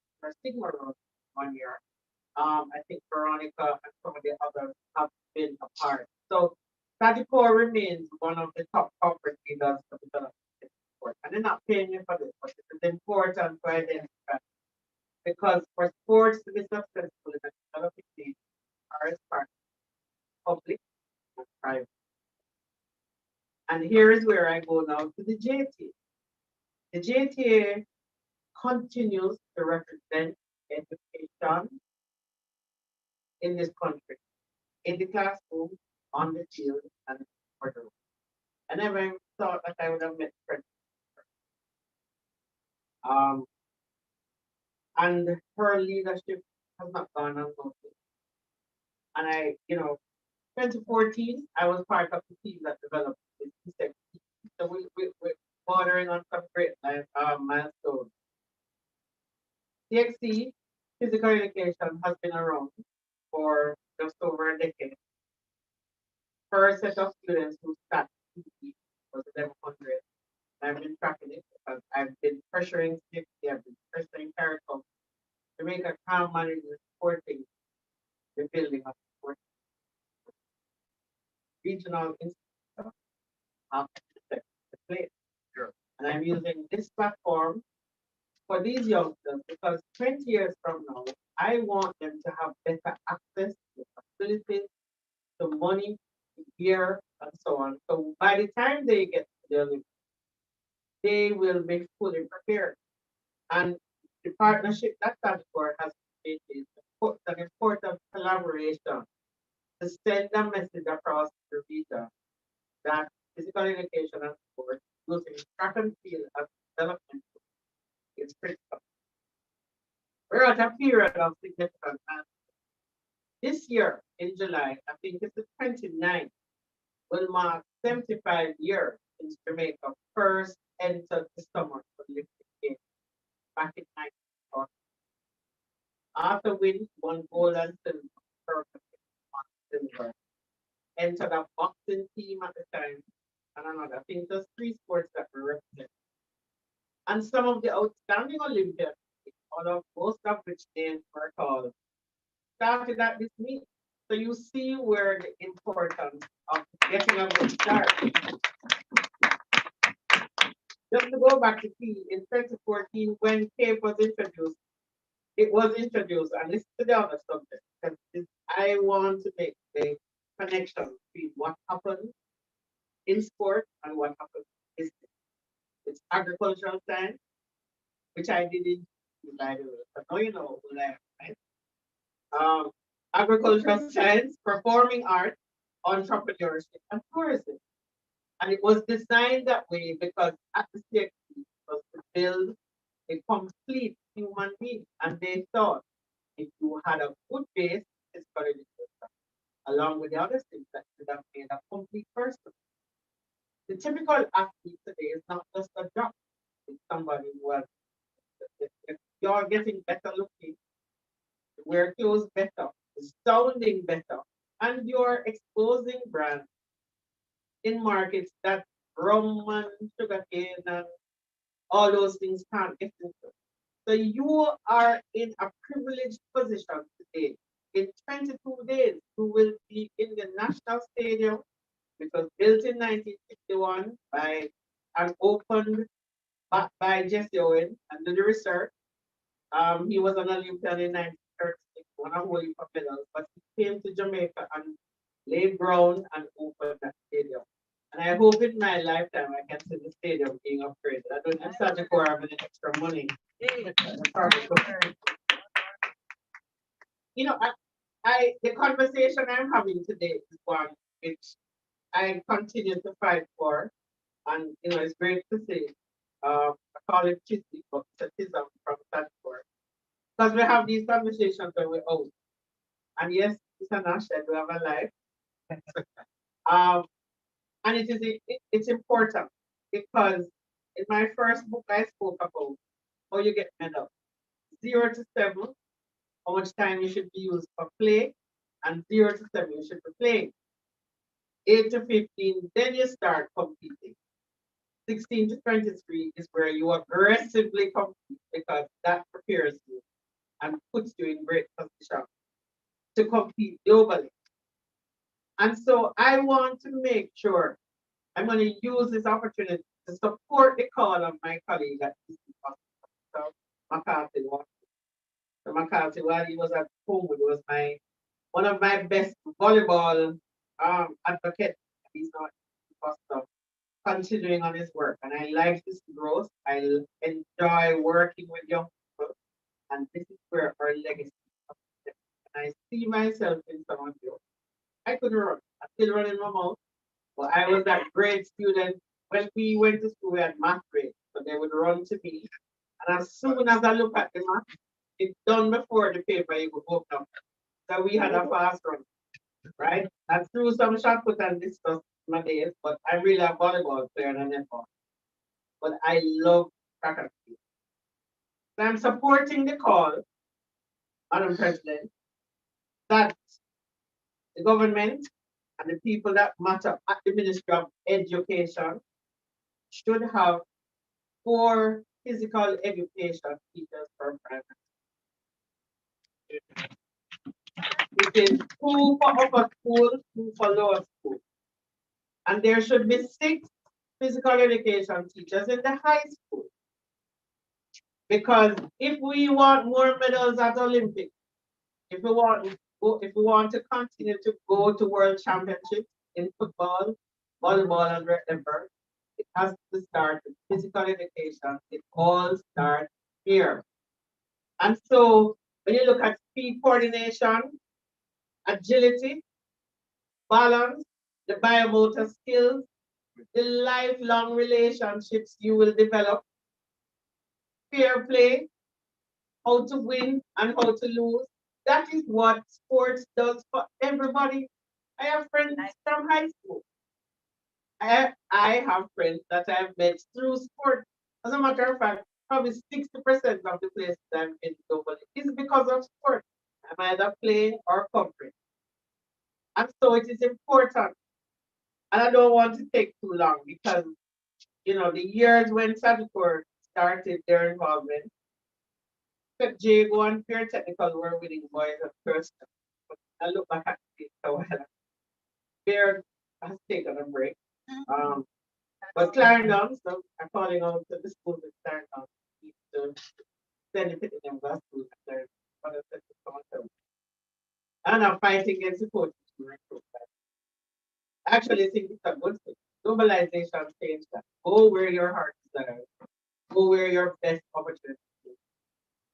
Speaker 7: Sigma Road 1 year. I think Veronica and some of the others have been a part. So Sagicor remains one of the top corporate leaders for development in sport. And they're not paying you for this, but it is important to identify because for sports to be successful in a developing nation, are part public and private. And here is where I go now to the JTA. The JTA continues to represent education in this country, in the classroom, on the field, and for the room. I never thought that I would have met Fred. And her leadership has not gone unnoticed. And 2014, I was part of the team that developed this system. So we're bordering on some great milestones. CXC, physical education, has been around for just over a decade. First set of students who started was 1,100. I've been tracking it because I've been pressuring CXC, I've been pressuring CARICOM to make a calm management supporting the building of support regional institutions of the place. And I'm using this platform for these youngsters because 20 years from now, I want them to have better access to facilities, to money, to gear, and so on. So by the time they get to their living, they will be fully prepared. And the partnership that Sagicor has made is an important collaboration to send a message across the region that physical education and sport using track and field as development is critical. We're at a period of significant time. This year in July, I think it's the 29th, will mark 75 years since Jamaica first entered the summer Olympic Games back in 1940. After winning one gold and silver, entered a boxing team at the time, and another. I think there's three sports that were represented. And some of the outstanding Olympians, most of which names were called, started at this meet. So you see where the importance of getting a good start. Just to go back to key, in 2014, when CAPE was introduced, it was introduced, and this is the other subject, because I want to make the connection between what happens in sport and what happens in business. It's agricultural science, which I did in, by the way. So now you know who I am, right? Agricultural science, performing arts, entrepreneurship, and tourism. And it was designed that way because at the CXC was to build a complete human being. And they thought if you had a good base, physical education, along with the other things that could have made a complete person. The typical athlete today is not just a job. It's somebody who has, if you're getting better looking, you wear clothes better, sounding better, and you're exposing brands in markets that rum and sugarcane and all those things can't get into. So you are in a privileged position today. In 22 days, you will be in the National Stadium, which was built in 1961 by and opened by Jesse Owen and did the research. He was an Olympian in 1936, won a whole heap of medals, but he came to Jamaica and laid ground and opened that stadium. And I hope in my lifetime I can see the stadium being upgraded. I don't know if Sagicor have any extra money. You know, the conversation I'm having today is one which I continue to fight for. And you know, it's great to see. I call it cheesy, but criticism from Sagicor. Because we have these conversations when we're out. And yes, Mr. Nash said we have a life. And it's important because in my first book I spoke about how you get medal. 0 to 7, how much time you should be used for play, and 0 to 7 you should be playing. 8 to 15, then you start competing. 16 to 23 is where you aggressively compete because that prepares you and puts you in great position to compete globally. And so I want to make sure I'm going to use this opportunity to support the call of my colleague at TC Hospital, McCarthy. So McCarthy, while he was at home, he was one of my best volleyball advocates. He's not hospital, continuing on his work. And I like this growth. I enjoy working with young people. And this is where our legacy comes. And I see myself in some of you. I couldn't run. I'm still running my mouth. But I was that great student. When we went to school, we had math grade. So they would run to me. And as soon as I look at the math, it's done before the paper you could open up. So we had a fast run, right? I threw some shot put and discuss my days, but I'm really a volleyball player and a netball. But I love track and field. So I'm supporting the call, Madam President, that the government and the people that matter at the Ministry of Education should have 4 physical education teachers per primary. It is 2 for upper school, 2 for lower school. And there should be 6 physical education teachers in the high school. Because if we want more medals at Olympics, if we want to continue to go to world championships in football, volleyball, and wherever, it has to start with physical education. It all starts here. And so when you look at speed coordination, agility, balance, the biomotor skills, the lifelong relationships you will develop, fair play, how to win and how to lose. That is what sports does for everybody. I have friends from high school. I have friends that I've met through sport. As a matter of fact, probably 60% of the places I've been globally is because of sport. I'm either playing or covering. And so it is important. And I don't want to take too long because, you know, the years when Sagicor started their involvement, Jago and Pure Technical were winning boys at first. But I look back at it a while. Bear has taken a break. But Clarendon, so I'm calling out to the school with Clarendon to benefit them that school at Clarendon. And I'm fighting against the coaches to recruit that. I actually think it's a good thing. Globalization changed that. Go where your heart is at. Go where your best opportunity is.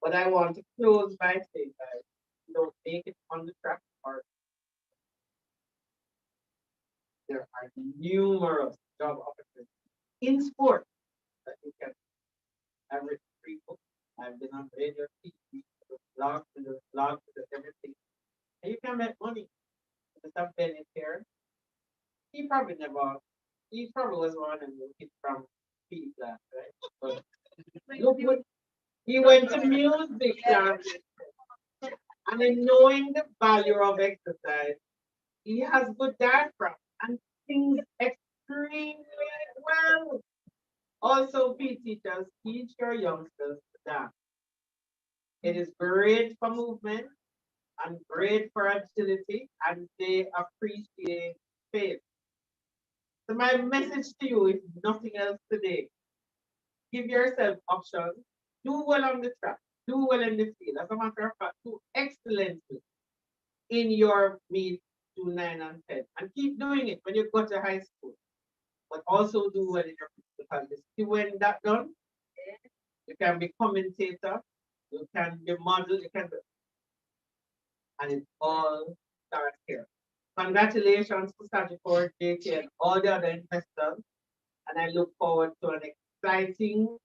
Speaker 7: But I want to close by saying that you don't make it on the track or there are numerous job opportunities in sport that you can average people. I've been on radio, TV, blog, everything. And you can make money. Mr. Bennett here, he probably never, he probably was one and kid from P class, right? But look what he went to music class, and in knowing the value of exercise, he has good diaphragm and sings extremely well. Also, P teachers teach your youngsters to dance. It is great for movement and great for agility, and they appreciate faith. So my message to you is nothing else today. Give yourself options. Do well on the track. Do well in the field. As a matter of fact, do excellently in your meet to 9 and 10. And keep doing it when you go to high school. But also do well in your physical. See when that done, you can be commentator, you can be model, you can be, and it all starts here. Congratulations to Sagicor, JTA, and all the other investors. And I look forward to an exciting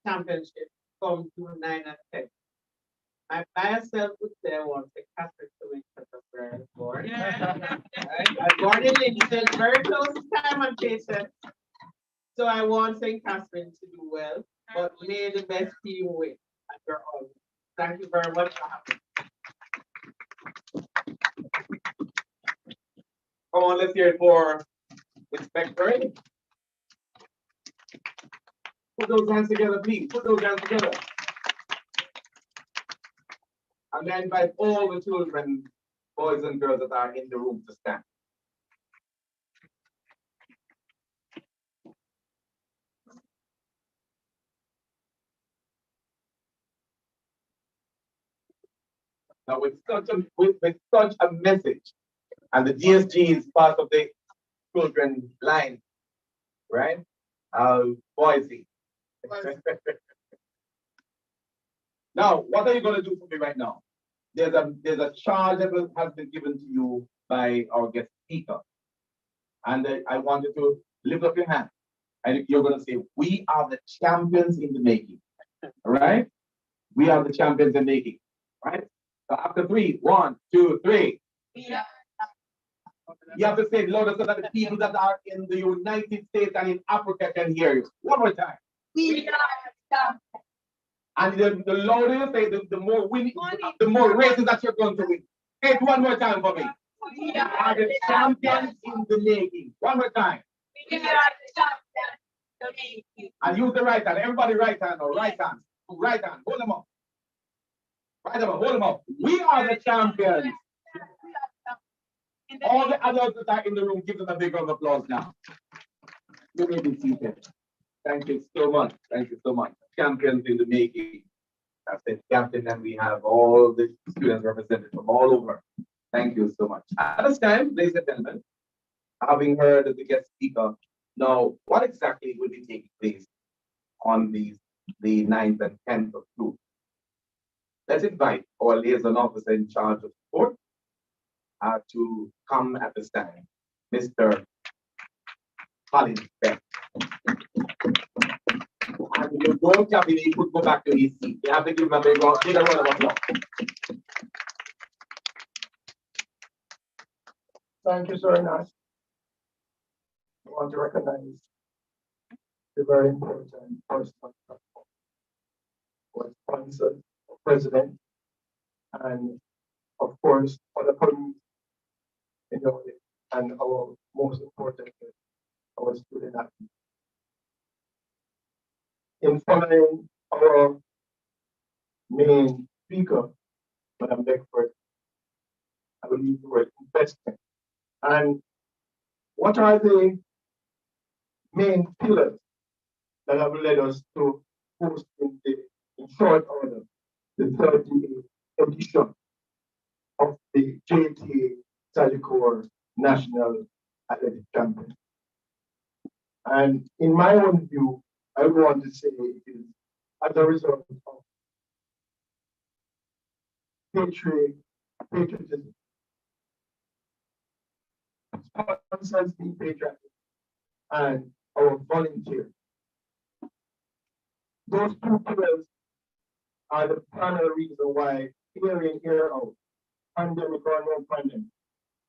Speaker 7: championship from June 9 and 10. I myself would say I want to Catherine to win because of where I was born. Right? I was born in Lincoln, very close to time and patience. So I want St. Catherine to do well, but may the best team win. And you're all. Thank you very much for having me.
Speaker 1: Come on, let's hear it for Inspector. Put those hands together, please. Put those hands together. And then invite all the children, boys and girls that are in the room to stand. Now with such a message, and the DSG is part of the children line, right? Boise. Now, what are you going to do for me right now? There's a charge that has been given to you by our guest speaker. And I want you to lift up your hand. And you're going to say, we are the champions in the making. All right? We are the champions in the making. Right? So after 3, 1, 2, 3.
Speaker 3: Yeah.
Speaker 1: You have to say it louder so that the people that are in the United States and in Africa can hear you. One more time.
Speaker 3: We are.
Speaker 1: And the louder you say, the more winning, the more races that you're going to win. Say it one more time for me.
Speaker 3: We
Speaker 1: You are the champions in the making. One more time.
Speaker 3: We are the champions in the making.
Speaker 1: And use the right hand. Everybody right hand or right hand. Right hand. Hold them up. Right them up. Hold them up. We are the champions. All the adults that are in the room, give them a big round of applause now. You may be seated. Thank you so much. Thank you so much. Champions in the making. That's it, Captain, and we have all the students represented from all over. Thank you so much. At this time, ladies and gentlemen, having heard the guest speaker, now what exactly will be taking place on the 9th and 10th of June? Let's invite our liaison officer in charge of sport to come at this time, Mr. Collins Beck. And you don't have it, he could go back to his seat. You have to give him a big round of applause.
Speaker 6: Thank you so much. I want to recognize the very important person who sponsored the president and of course other colleagues, you know, and our most important, our student athletes. In following our main speaker, Madam Beckford, I will use the word investment. And what are the main pillars that have led us to host in short order the 30th edition of the JTA Sagicor National Athletic Champion? And in my own view, I would want to say it is as a result of patriotism. Sponsors being patriotic and our volunteers. Those two pillars are the primary reason why year in, year out, pandemic or no pandemic.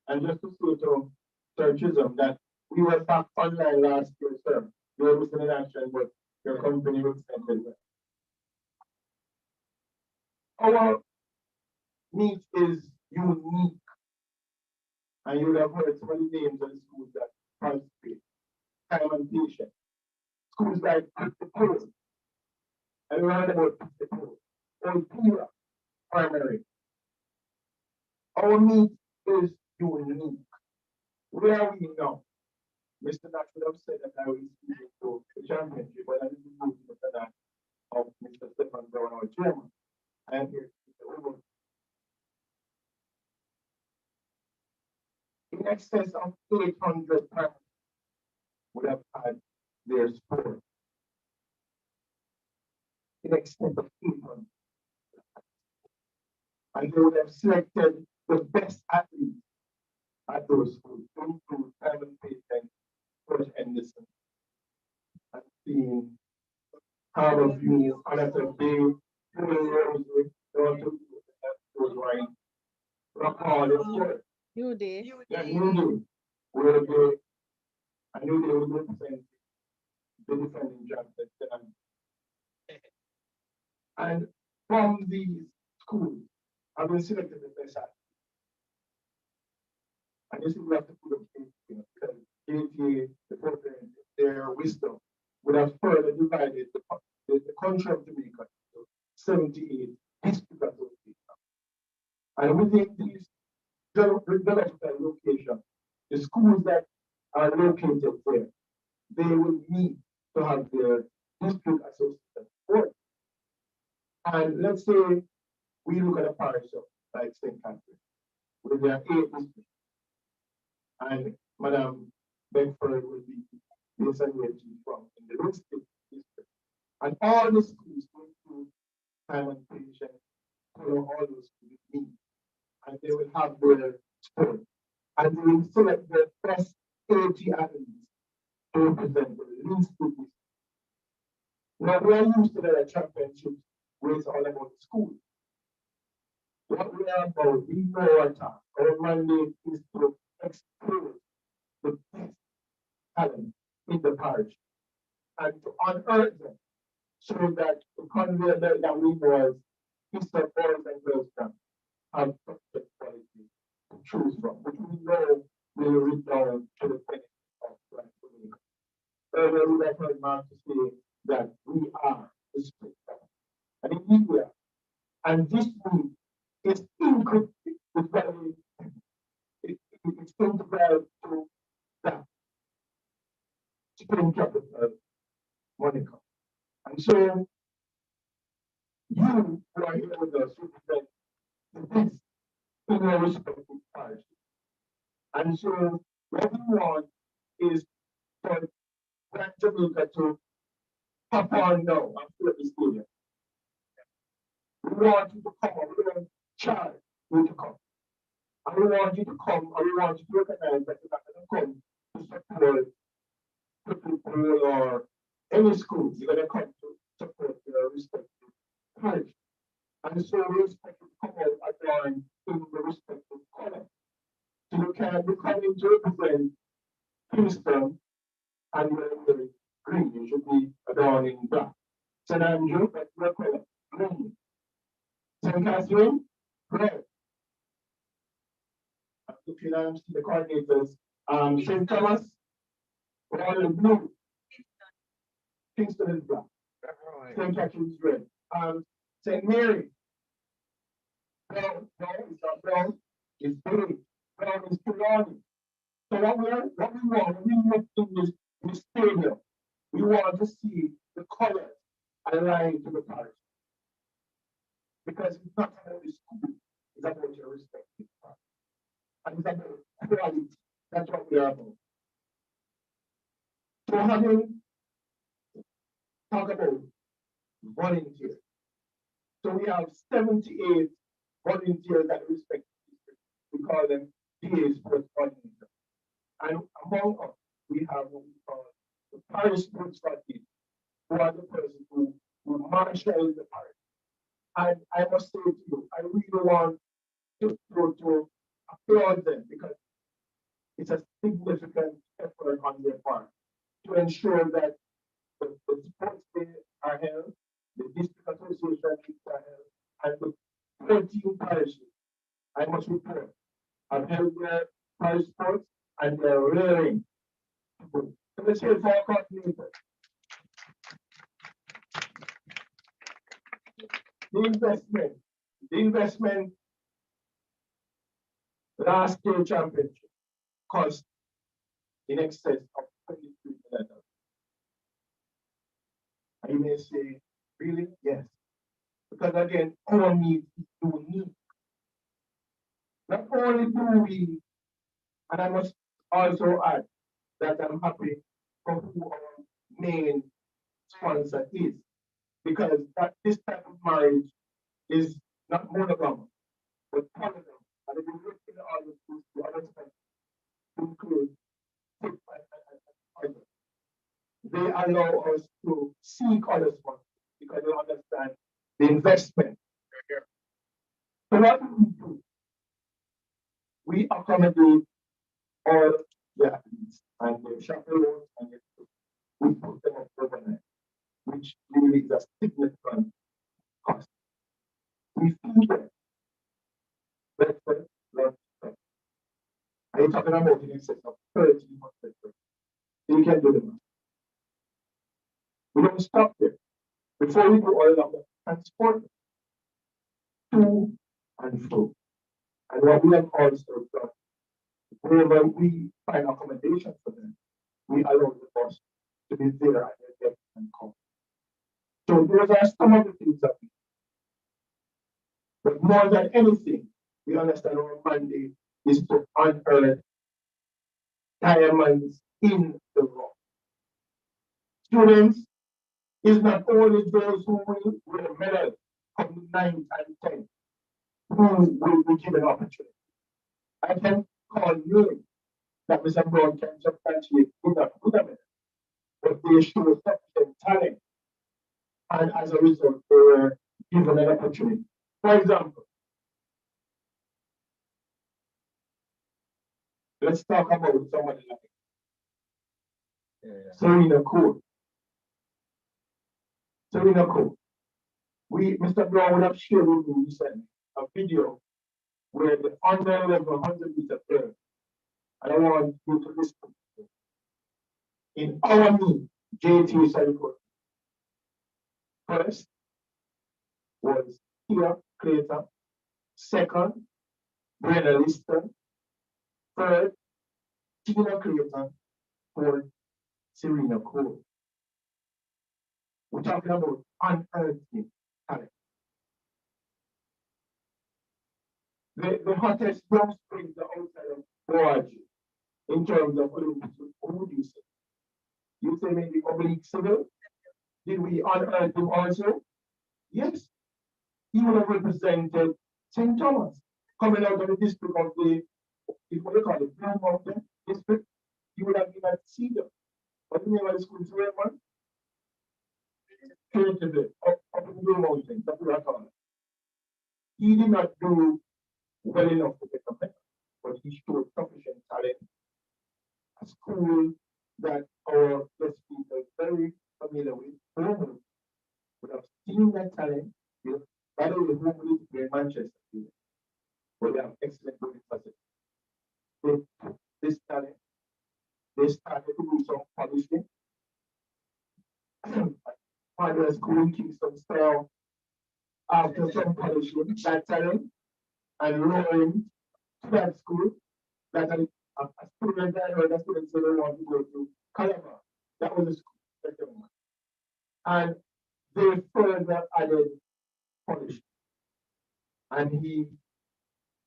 Speaker 6: And just to say to Sir Chisholm that we were back online last year, sir. You were missing in action, but your company was sent it. Our meet is unique. And you would have heard some of the names of the schools that participate. Time and Patience. Schools like the Post. And we heard about the Post. Or Pira Primary. Our meet is unique. Where are we now? Mr. Nash would have said that I will see to the championship, but I didn't move to that of Mr. Stephen Brown, our chairman. I am here to over. In excess of 800 parents would have had their sport. In excess of 800. And they would have selected the best athletes at those schools, to include Simon Payton, Coach Henderson, and seeing how of you, Another Day, Rosary, those right, Rapal,
Speaker 8: You did.
Speaker 6: yeah, New Day, where they, I knew they would represent the defending champions. And from these schools, I've been selected the best athletes. And this is we have to put up, because JTA, the president, their wisdom would have further divided the country of Jamaica into 78 district associations. And within these geographical locations, the schools that are located there, they will need to have their district association board. And let's say we look at a parish of like St. Catherine, where there are 8 districts. And Madam Beckford will be designated from in the real estate district. And all the schools go through Time and Patience, follow all those schools meet. And they will have their sport. And they will select the best 80 athletes to represent the real estate district. Now we are used to the championships where it's all about the school. What we are about, we know our task. Our mandate is to expose the best talent in the parish and to unearth them so that the conveyor that we was Easter boys and girls camp have such quality to choose from, which we know will return to the benefit of Black Jamaica. Earlier we have heard Mark to say that we are the spirit. And indeed we are. And this week is incredible. It's integral to that spring capital, Monica. And so you who are here with us represent the best in your respective parishes. And so what we want is for Black Jamaica to pop on now and fill up the stadium. We want you to come up, we want Charlie you to come. And we want you to come, and we want you to recognize that you're not going to come to support people or any schools. You're going to come to support your respective parish. And so we expect you to come out adorned in the respective color. So you can be coming to represent Kingston and you're green. You should be adorned in black. St. Andrew, that's your color, green. St. Catherine, red. Looking at the coordinators, St. Thomas, we're all in blue. Kingston is black. St. Catherine's red. St. Mary, brown, it's not brown, it's blue. Brown is Trelawney. So what we want, when we look in this stadium, we want to see the colors aligned to the parish. Because it's not about the school, it's about your respective parish. And it's about quality. That's what we are about. So having talk about volunteers. So we have 78 volunteers that respect district. We call them DAs for volunteers. And among us, we have what we call the parish sports trustees, who are the person who marshal the parish. And I must say to you, I really want to applaud them because it's a significant effort on their part to ensure that the sports days are held, the district association meetings are held, and the 14 parishes, I must report, have held their parish sports and they're raring to go. So let's hear it for our coordinator. The investment last year championship cost in excess of 23 million. And you may say, really? Yes. Because again, our needs is unique. Not only do we, and I must also add that I'm happy for who our main sponsor is, because that this type of marriage is not monogamous, but polygamous. And if you look in all the schools to understand, to include six and others, they allow us to seek other sponsors because they understand the investment. So what do we do? We accommodate all the athletes and the chaperones and we put them up overnight, which really is a significant cost. We feed them breakfast, lunch, dinner. Are you talking about in excess of 30 months? You can do the math. We don't stop there. Before we do all of that, transport to and fro. And what we have also done, whenever we find accommodation for them, we allow the bus to be there at their desk and come. So those are some of the things that we do. But more than anything, we understand our mandate is to unearth diamonds in the rough. Students is not only those who will win a medal from 9 and 10 who will be given opportunity. I can call you that Mr. Brown can substantiate with a medal, but they show sufficient talent, and as a result, they were given an opportunity. For example, let's talk about somebody like Serena Cole. Serena Cole. Mr. Brown would have shared with me recently a video where the under 11 100-meter player, and I want you to listen to it. In our meet, JTA Sagicor, first was Tia Clayton, second, Brenna Liston, third, Tina Clayton, fourth, Serena Cole. We're talking about unearthing talent. The hottest young springs are outside of Georgia in terms of Olympics. Who would you say? You say maybe oblique civil? Did we unearth him also? Yes. He would have represented St. Thomas, coming out of the district of the, what do you call it, Blue Mountain district. He would have been at Cedar. What do you name of the school? One? Up in the Blue Mountain, that's what I call it. He did not do well enough to get a medal, but he showed sufficient talent. A school that our guest speaker is very familiar with, Homewood, would have seen that talent. By the way, Homewood is in Manchester, but they have excellent building facilities. They took this talent, they started to do some polishing. Father school in Kingston style after some polishing that talent and lowering to that school that a student I heard a student say they want to go to Calabar. That was a school that they want. And they further added polish. And he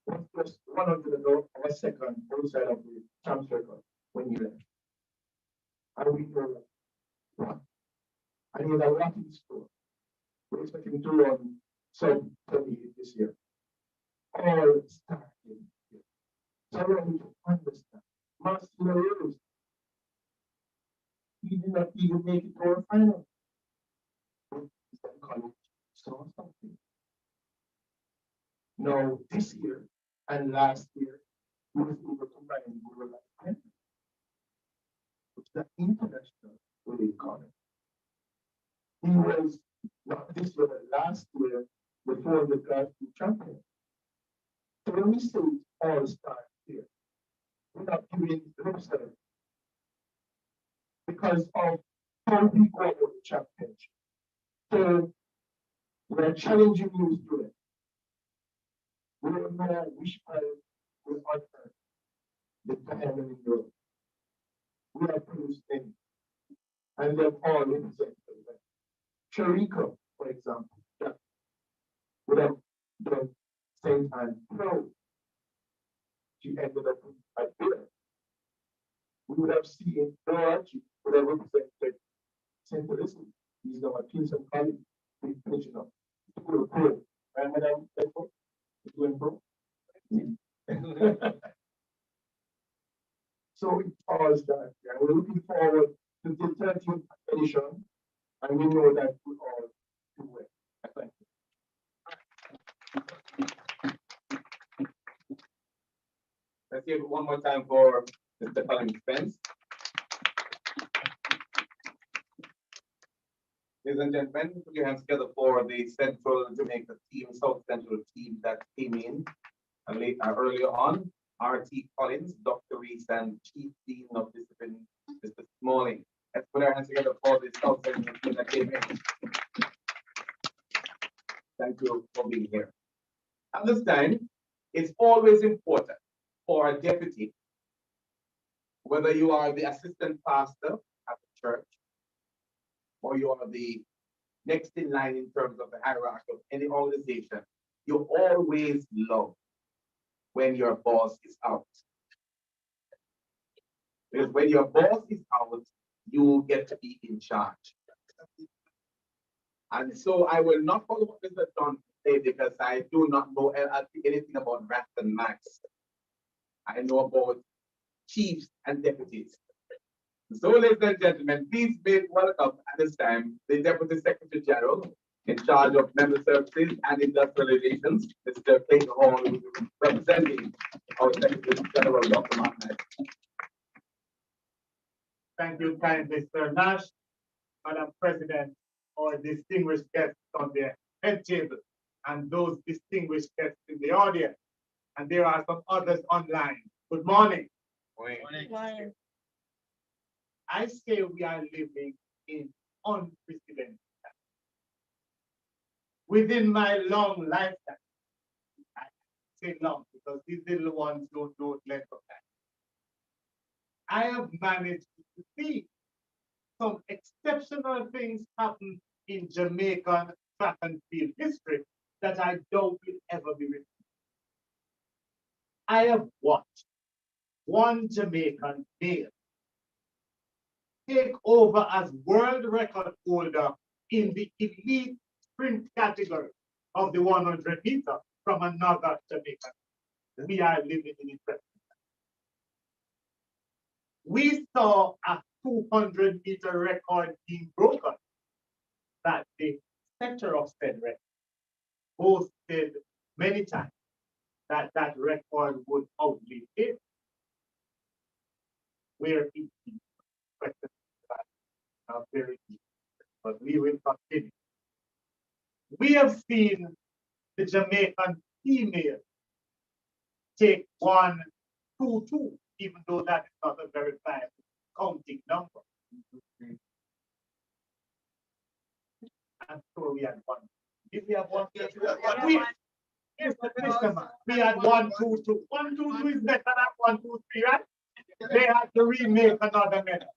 Speaker 6: was just 100 of a second outside of the champs record when he left. And we know what. And he was a lot in store. We're expecting to run some 38 this year. All starting here. So I want you to understand. Master Rose, he we did not even make it to our final. College saw something. Now, this year and last year, we was able to combine we were like 10. It's the international really economy. He was not this year, but last year, before the class champion. So when we say all stars here, we're not giving lip service because of how we go about the championship. So we're challenging you students. We don't know which part will honor the diamond in Europe. We are producing, and they're all represented. Sharika, for example, that would have done same time pro. She ended up right there. We would have seen Dorachi would have represented St. Felicity. He's now at Kingston College. He's finishing up to go to pro. And when I'm going pro. So it was that. Yeah, we're looking forward to the 13th edition, and we know that we all do well. Thank you.
Speaker 1: Let's give it one more time for Mr. Colin Spence. Ladies and gentlemen, put your hands together for the Central Jamaica team, South Central team that came in earlier on. R.T. Collins, Dr. Reese, and Chief Dean of Discipline, Mr. Smalling. Let's put our hands together for the South Central team that came in. Thank you for being here. At this time, it's always important for a deputy, whether you are the assistant pastor at the church, or you are the next in line in terms of the hierarchy of any organization, you always love when your boss is out. Because when your boss is out, you get to be in charge. And so I will not follow what Mr. John said because I do not know anything about rats and mice. I know about chiefs and deputies. So, ladies and gentlemen, please make welcome at this time the Deputy Secretary General in charge of Member Services and Industrial Relations, Mr. King Hall, representing our Secretary General, Dr. Martin.
Speaker 8: Thank you, kind Mr. Nash, Madam President, our distinguished guests on the head table, and those distinguished guests in the audience. And there are some others online. Good morning.
Speaker 1: Good
Speaker 3: morning.
Speaker 8: I say we are living in unprecedented times. Within my long lifetime, I say long because these little ones don't know length of time. I have managed to see some exceptional things happen in Jamaican track and field history that I doubt will ever be repeated. I have watched one Jamaican male take over as world record holder in the elite sprint category of the 100 meter from another Jamaican. We are living in interesting times. We saw a 200-meter record being broken that the center of said record boasted many times that that record would outlive it. Where it is questions that are very deep, but we will continue. We have seen the Jamaican female take 1-2-2, even though that is not a verified counting number. I'm sure we had one. If we have one, yes, Mr. Man, we had 1-2-2. 1-2-2 is better than 1-2-3, right? They had to remake another medal.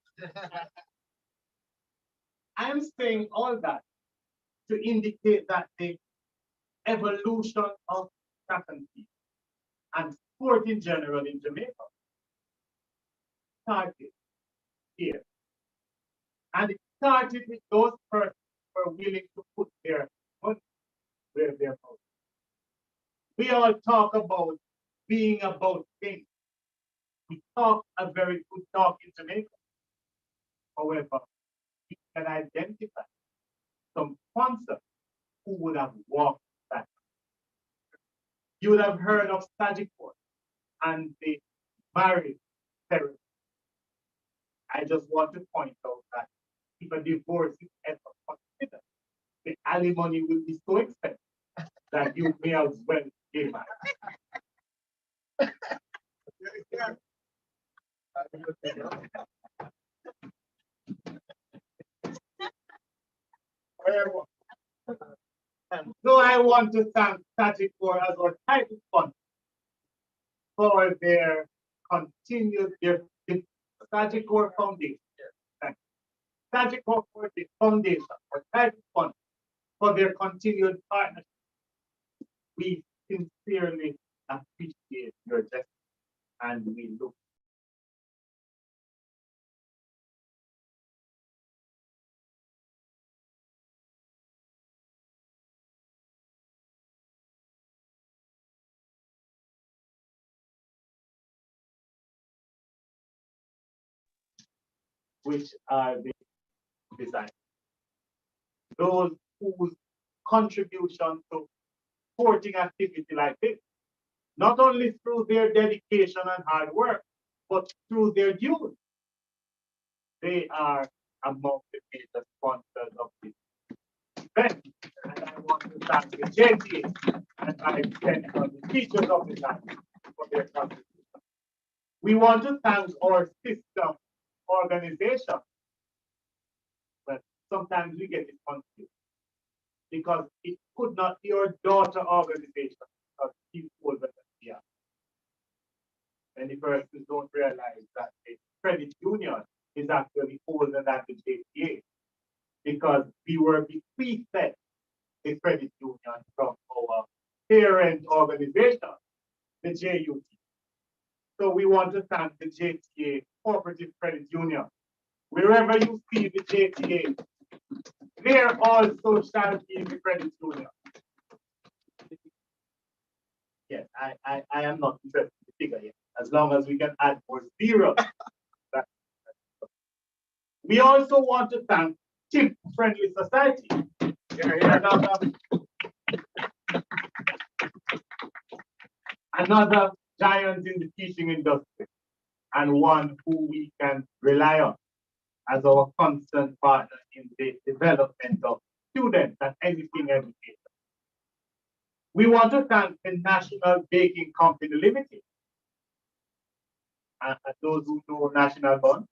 Speaker 8: I'm saying all that to indicate that the evolution of track and field and sport in general in Jamaica started here. And it started with those persons who were willing to put their money where their mouth. We all talk about being about things. We talk a very good talk in Jamaica. However, would have walked that. You would have heard of Sagicor and the marriage therapy. I just want to point out that if a divorce is ever considered, the alimony will be so expensive that you may as well get married. So I want to thank Sagicor as our title sponsor for their continued gift. Sagicor Foundation. Thank you. Sagicor for the foundation, or title sponsor, for their continued partnership. We sincerely appreciate your gesture and we look which are the designers. Those whose contribution to sporting activity like this, not only through their dedication and hard work, but through their dues. They are among the major sponsors of this event. And I want to thank the JTA and I extend on the teachers of the land for their contribution. We want to thank our sister organization, but sometimes we get it confused because it could not be our daughter organization because she's older than we are. Many persons don't realize that the credit union is actually older than the JTA because we were bequeathed the credit union from our parent organization, the JUT. So we want to thank the JTA Cooperative Credit Union. Wherever you see the JTA, there also shall be the credit union. Yes, I am not interested in the figure yet, as long as we can add more zeros. We also want to thank Chip Friendly Society. Another giant in the teaching industry, and one who we can rely on as our constant partner in the development of students and anything education. We want to thank the National Baking Company Limited. And those who know National Bond,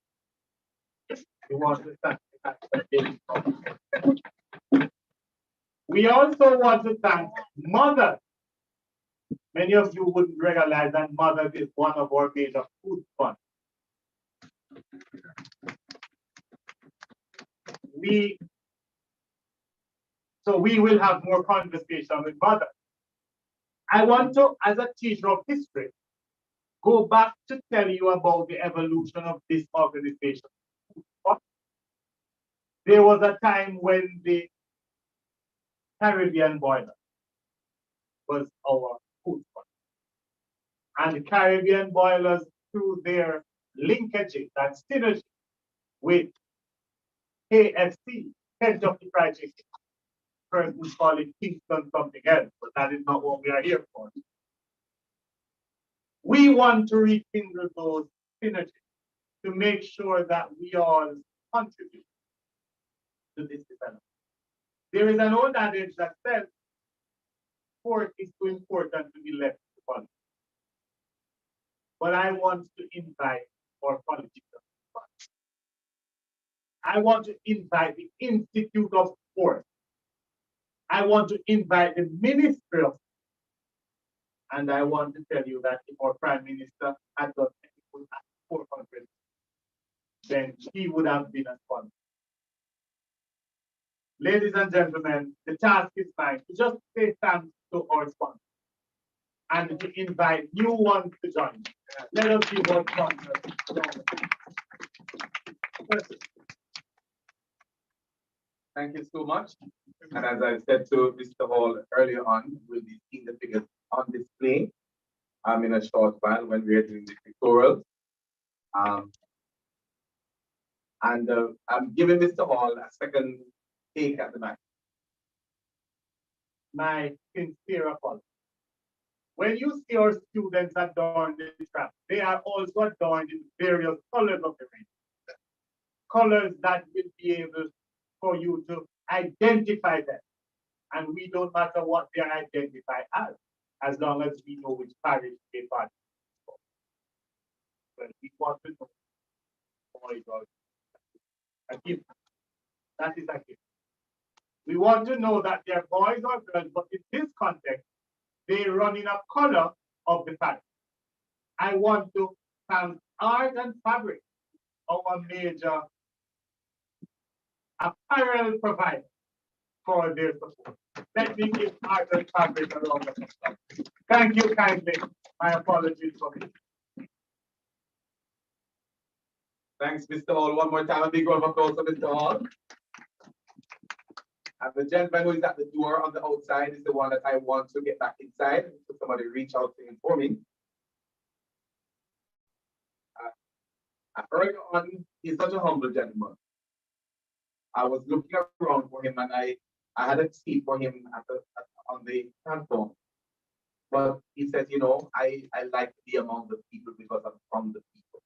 Speaker 8: we want to thank the National Baking Company. We also want to thank Mother. Many of you wouldn't realize that Mother is one of our major food funds. So we will have more conversation with Mother. I want to, as a teacher of history, go back to tell you about the evolution of this organization. There was a time when the Caribbean boiler was our food fund. And the Caribbean boilers, through their linkages and synergy with KFC, Kentucky Fried Chicken, persons call it Kingston something else, but that is not what we are here for. We want to rekindle those synergies to make sure that we all contribute to this development. There is an old adage that says, sport is too important to be left to politics. But I want to invite our politicians. I want to invite the Institute of Sport. I want to invite the Ministry of Sport. And I want to tell you that if our Prime Minister had done anything at 400, then he would have been a sponsor. Ladies and gentlemen, the task is mine to just say thanks to our sponsors and to invite new ones to join. Let us give our sponsors.
Speaker 1: Thank you so much. And as I said to Mr. Hall earlier on, we'll be seeing the figures on display in a short while when we are doing the pictorial. I'm giving Mr. Hall a second take at the back.
Speaker 8: my sincere apology. When you see our students adorn the trap, they are also adorned in various colors of the rainbow. Colors that will be able for you to identify them. And we don't matter what they are identified as long as we know which parish they participate for. Well, we want to know boys or a gift. That is a gift. We want to know that they're boys or girls, but in this context, they run in a color of the parish. I want to thank Art and Fabric, our major apparel provider, for their support. Let me give Art and Fabric a round of applause. Thank you kindly. My apologies for this.
Speaker 1: Thanks, Mr. Hall. One more time, a big round of applause for Mr. Hall. And the gentleman who is at the door on the outside is the one that I want to get back inside. So somebody reach out to him for me. Early on, he's such a humble gentleman. I was looking around for him and I had a seat for him on the platform. But he says, you know, I like to be among the people because I'm from the people.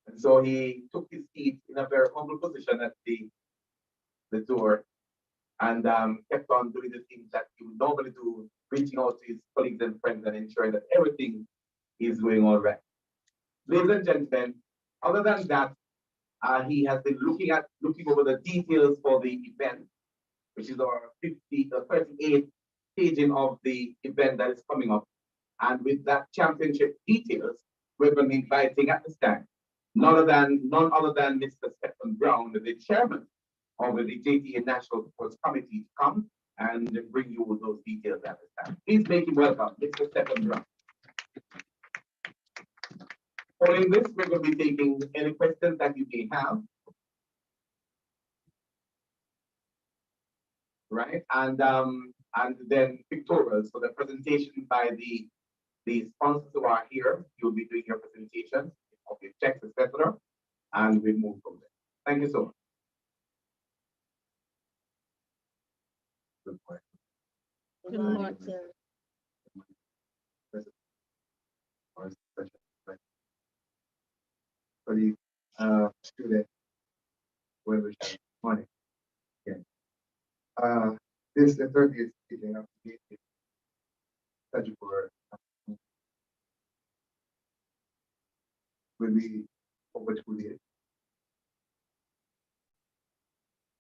Speaker 1: And so he took his seat in a very humble position at the door and kept on doing the things that he would normally do, reaching out to his colleagues and friends and ensuring that everything is going all right. Ladies and gentlemen, other than that, he has been looking over the details for the event, which is our 38th staging of the event that is coming up. And with that championship details, we're going to be inviting at the stand none other than Mr. Stephen Brown, the chairman of the JTA National Sports Committee, to come and bring you those details at the stand. Please make him welcome, Mr. Stephen Brown. Following this, we're going to be taking any questions that you may have. Right, and then pictorials. So the presentation by the sponsors who are here, you'll be doing your presentation of your checks, etc. And we move from there. Thank you so much. Good question.
Speaker 3: Good morning.
Speaker 6: For the student, where we have money. Again. This is the 30th meeting of the Sagicor will be over 2 days.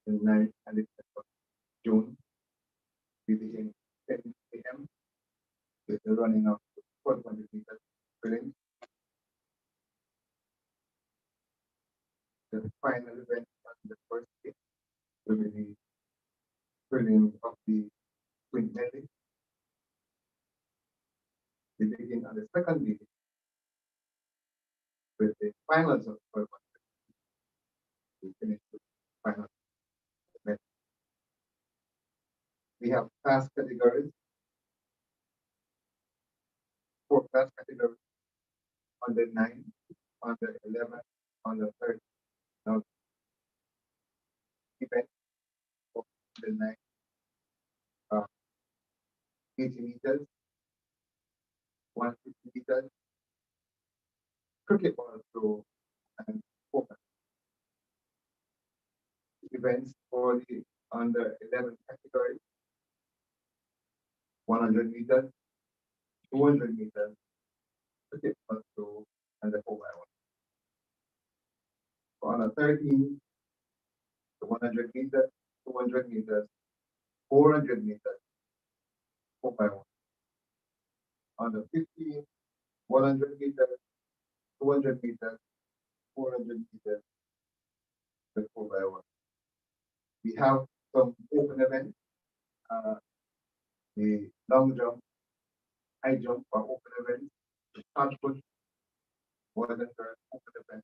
Speaker 6: The 9th and the 10th of June, we begin 10 a.m. with the running of 400 meters sprint. The final event on the first day will be the sprint of the twin medley. We begin on the second day with the finals of 1200. We finish with finals. We have class categories, 4 class categories on the 9, on the 11, on the 30. Now, event for the 9, 80 meters, 150 meters, cricket ball throw, and 4 events for the under 11 category, 100 meters, 200 meters, cricket ball throw, and the 4x1. For under 13, the 100 meters, 200 meters, 400 meters, 4x1. Under 15, 100 meters, 200 meters, 400 meters, the 4x1. We have some open events, the long jump, high jump for open events, the shot put, more than third open event,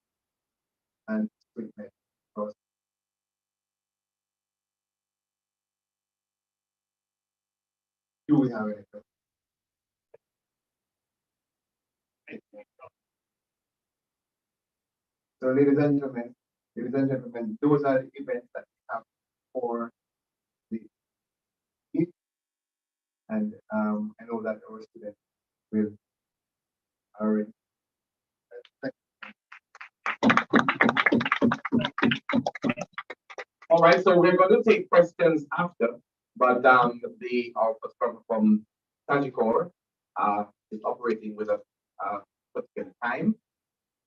Speaker 6: and sprint net cross. Do we have any questions? So ladies and gentlemen, those are the events that we have for the
Speaker 1: our students will already. All right, so we're going to take questions after, but the office from Sagicor is operating with a particular time,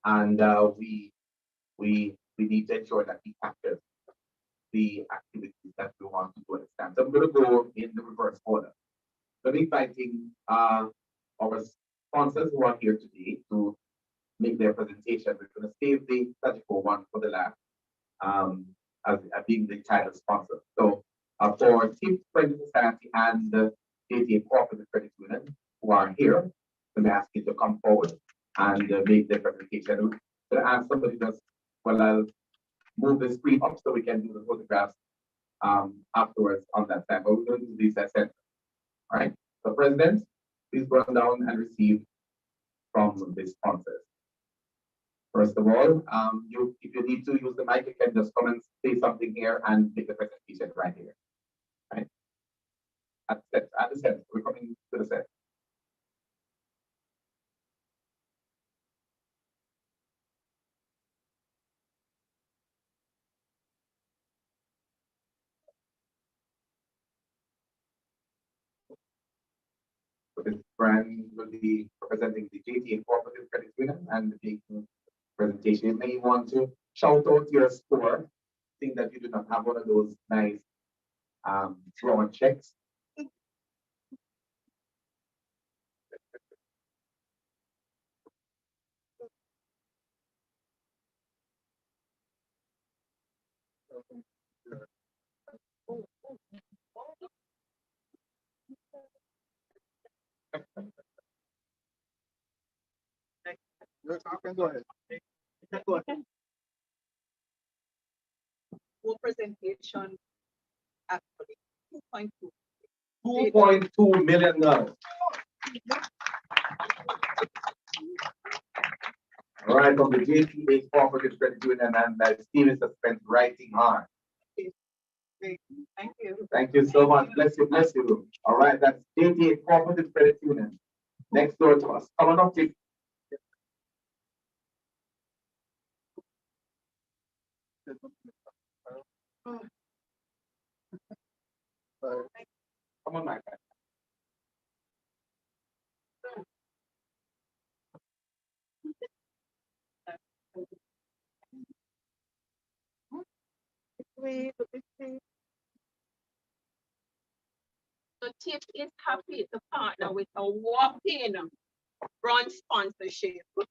Speaker 1: and we need to ensure that he captures the activities that we want to do at this time. So I'm going to go in the reverse order. So I'm inviting our sponsors who are here today to make their presentation. We're going to save the Sagicor one for the last, as being the title sponsor. So for Team Friendly Society and the JTA Cooperative Credit Union who are here, let me ask you to come forward and make their presentation. So I ask somebody just, well, I'll move the screen up so we can do the photographs afterwards on that time. But we're going to do this as center. All right. So President, please run down and receive from the sponsors. First of all, if you need to use the mic, you can just come and say something here and make the presentation right here. Right? At the set. We're coming to the set. So this brand will be representing the JTA Cooperative Credit Union and making presentation. You may want to shout out your store, think that you do not have one of those nice drawn checks.
Speaker 6: Go ahead. Go ahead.
Speaker 2: Full presentation actually 2.2.
Speaker 1: $2.2 million. All right, from the JTA Cooperative Credit Union, and Steven has spent writing hard.
Speaker 2: Thank you.
Speaker 1: Thank you so much. Bless you, bless you. All right, that's JTA Cooperative Credit Union. Next door to us. Come on up, please. Come on, Mike.
Speaker 3: So TIP is happy to partner with a whopping bronze sponsorship to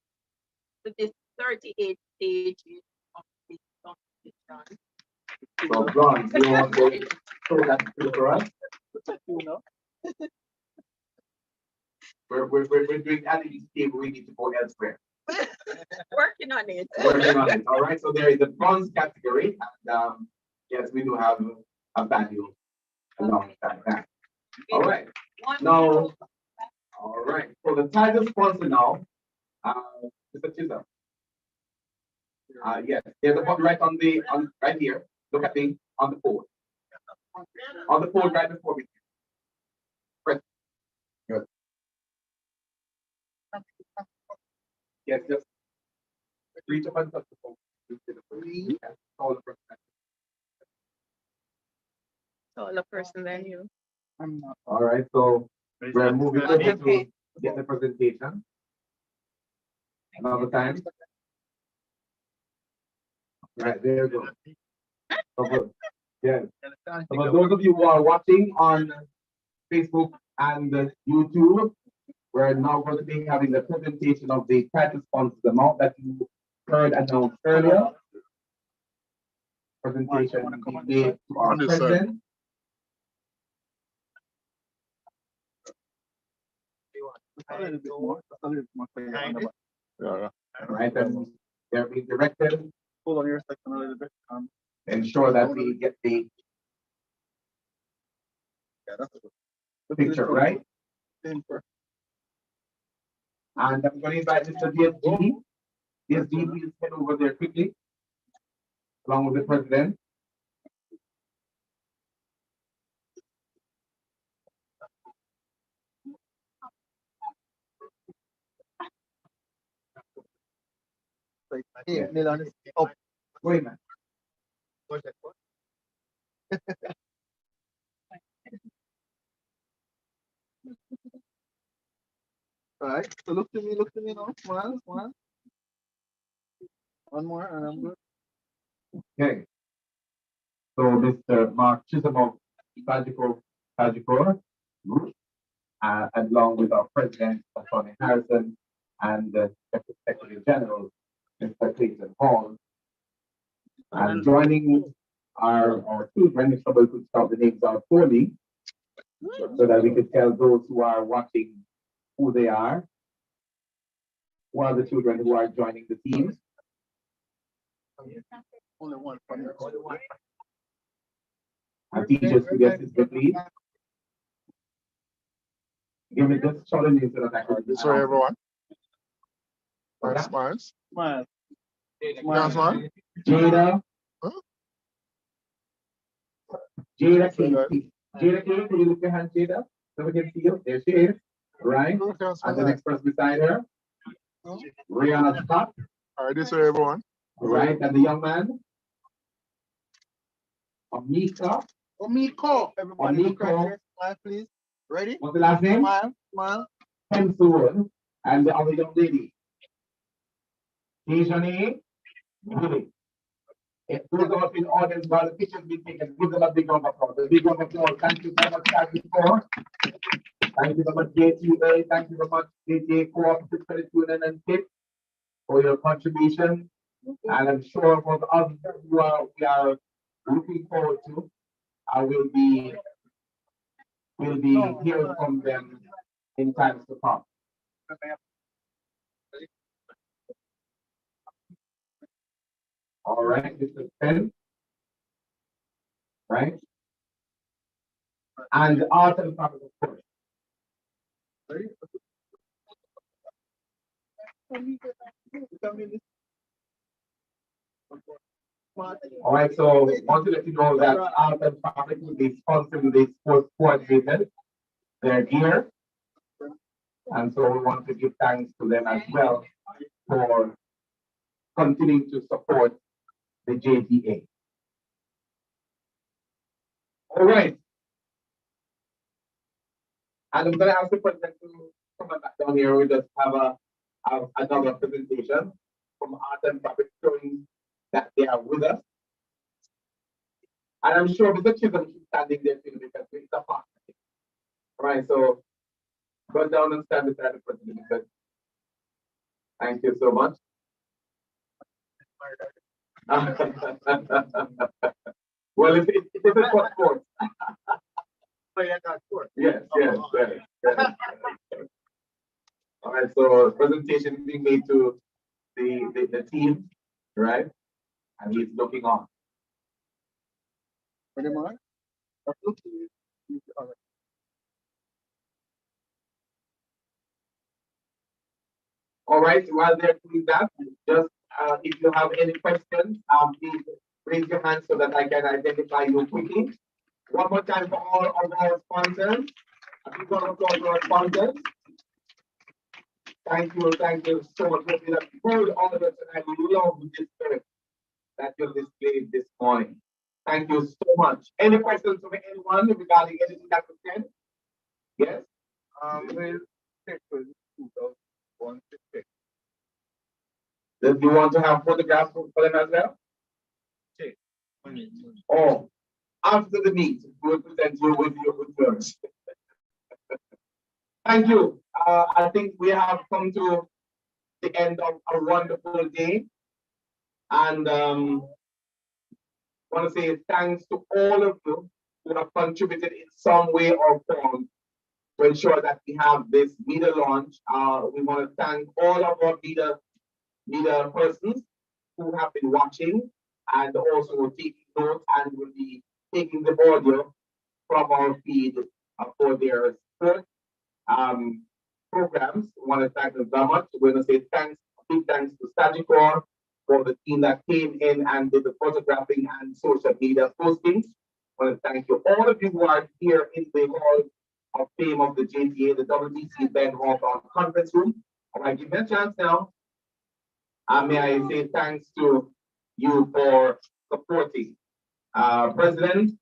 Speaker 3: this 38 stages of this competition.
Speaker 1: So, Ron, you want to show that for us? We're doing that in this table. We need to go elsewhere.
Speaker 3: Working on it.
Speaker 1: Working on it. All right. So there is a bronze category, and yes, we do have a value alongside that. All right. Now, all right. So the title sponsor now, Mr. Chisholm. Yes, there's a button right right here. Look at me on the pole. On the pole right before me. Press. Good. Yes, just reach up and touch the phone.
Speaker 3: Taller person than you.
Speaker 1: All right, so we're moving over to get the presentation. Another time. Right, there you go. So good. Yes. So for those of you who are watching on Facebook and YouTube, we're now going to be having the presentation of the title sponsors, the amount that you heard announced earlier. Presentation will be made to our president.
Speaker 6: A little bit more. A little bit more.
Speaker 1: All right, and they're being directed.
Speaker 6: Hold on your section a little bit.
Speaker 1: Ensure that we get the picture right. And I'm going to invite Mr. DSG. DSG, please head over there quickly, along with the president.
Speaker 6: Hey, Milan is up. Wait, man. All right, so look to me now. Smile, smile. One more, and I'm good.
Speaker 1: Okay, so Mr. Mark Chisholm of Sagicor Group, along with our president, Tony Harrison, and the Secretary General, Mr. Clayton Hall. And joining our children, if somebody could stop the names out for me, so that we could tell those who are watching who they are, who are the children who are joining the team.
Speaker 6: Only one from the only one.
Speaker 1: And teachers could assist me, please. Give me this challenge so that I can.
Speaker 9: This way, everyone.
Speaker 1: Okay.
Speaker 9: Smiles.
Speaker 6: Smile.
Speaker 9: Smile. Smile.
Speaker 1: Jada.
Speaker 9: Huh?
Speaker 1: Jada King. Jada King, can you look behind Jada? Somebody can see you. There she is. Right. And the next person beside her. Rihanna Scott.
Speaker 9: All right, this way, everyone.
Speaker 1: Right. And the young man. Amika.
Speaker 6: Omiko. Everybody look right
Speaker 1: Omiko.
Speaker 6: here. Smile, please. Ready?
Speaker 1: What's the last name?
Speaker 6: Smile, smile.
Speaker 1: Henson. And the other young lady. Kijani. Really. If those of us in the audience while the pictures being taken, give them a big round of applause. A big round of applause. Thank you very much, Sagicor. Thank you very much, JTA. Thank you very much, JTA Cooperative Credit Union and KIP for your contribution. And I'm sure for the others who we are looking forward to, I will be hearing from them in times to come. All right, Mr. Pen. Right? And art and fabric, of course. All right, so I want to let you know that art and fabric will be sponsoring the sports coordinators. They're here. And so we want to give thanks to them as well for continuing to support the JTA. All right. And I'm going to ask the president to come back down here. We just have another presentation from Art and Fabric showing that they are with us. And I'm sure Mr. Chisholm is standing there too because it's a partner. All right, so go down and stand beside the president. Thank you so much. Well, it's a for sports. Yes. All right, so presentation being made to the team, right? And he's looking on. All right, while they're doing that, just if you have any questions, please raise your hand so that I can identify you quickly. One more time for all of our sponsors. A big round of applause for our sponsors. Thank you so much. It's been a good honor, and I love this spirit that you displayed this morning. Thank you so much. Any questions from anyone regarding anything that was said? Yes?
Speaker 6: We'll take for 2016.
Speaker 1: Do you want to have photographs for them as well?
Speaker 6: Take.
Speaker 1: Oh, after the meet, we'll present you with yours. Thank you. I think we have come to the end of a wonderful day. And want to say thanks to all of you who have contributed in some way or form to ensure that we have this media launch. We want to thank all of our media persons who have been watching and also taking notes and will be taking the audio from our feed for their support programs. We want to thank them very much. We're going to say big thanks to Sagicor for the team that came in and did the photographing and social media postings. I want to thank you, all of you who are here in the Hall of Fame of the JTA, the WBC Ben Hawthorne Conference Room. I want to give you a chance now May I say thanks to you for supporting. President,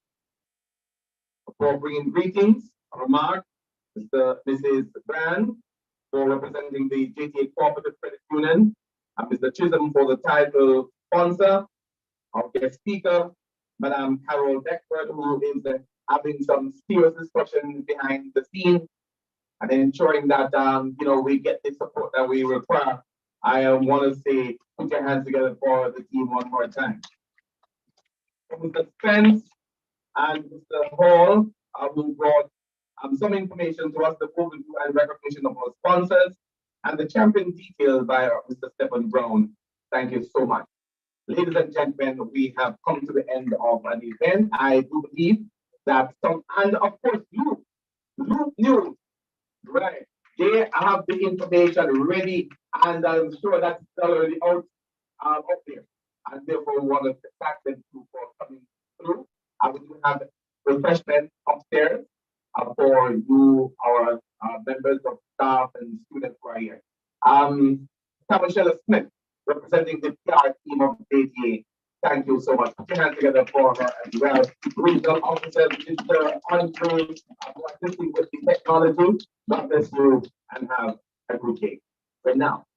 Speaker 1: for bringing greetings, remarks, Mrs. Brand, for representing the JTA Cooperative Credit Union, and Mr. Chisholm for the title sponsor, our guest speaker, Madam Carol Beckford, who is having some serious discussions behind the scenes and ensuring that we get the support that we require. I want to say, put your hands together for the team one more time. Mr. Spence and Mr. Hall, who brought some information to us, the overview and recognition of our sponsors, and the champion details by Mr. Stephen Brown. Thank you so much. Ladies and gentlemen, we have come to the end of an event. I do believe that and of course, Loop News, right? They have the information ready, and I'm sure that's already out there. And therefore, we want to thank them for coming through. We do have refreshments upstairs for you, our members of staff and students who are here. Michelle Smith, representing the PR team of JTA. Thank you so much. Put your hands together for her as well. Regional officer, Mr. Andre, assisting with the technology. God bless you and have a good day. But now,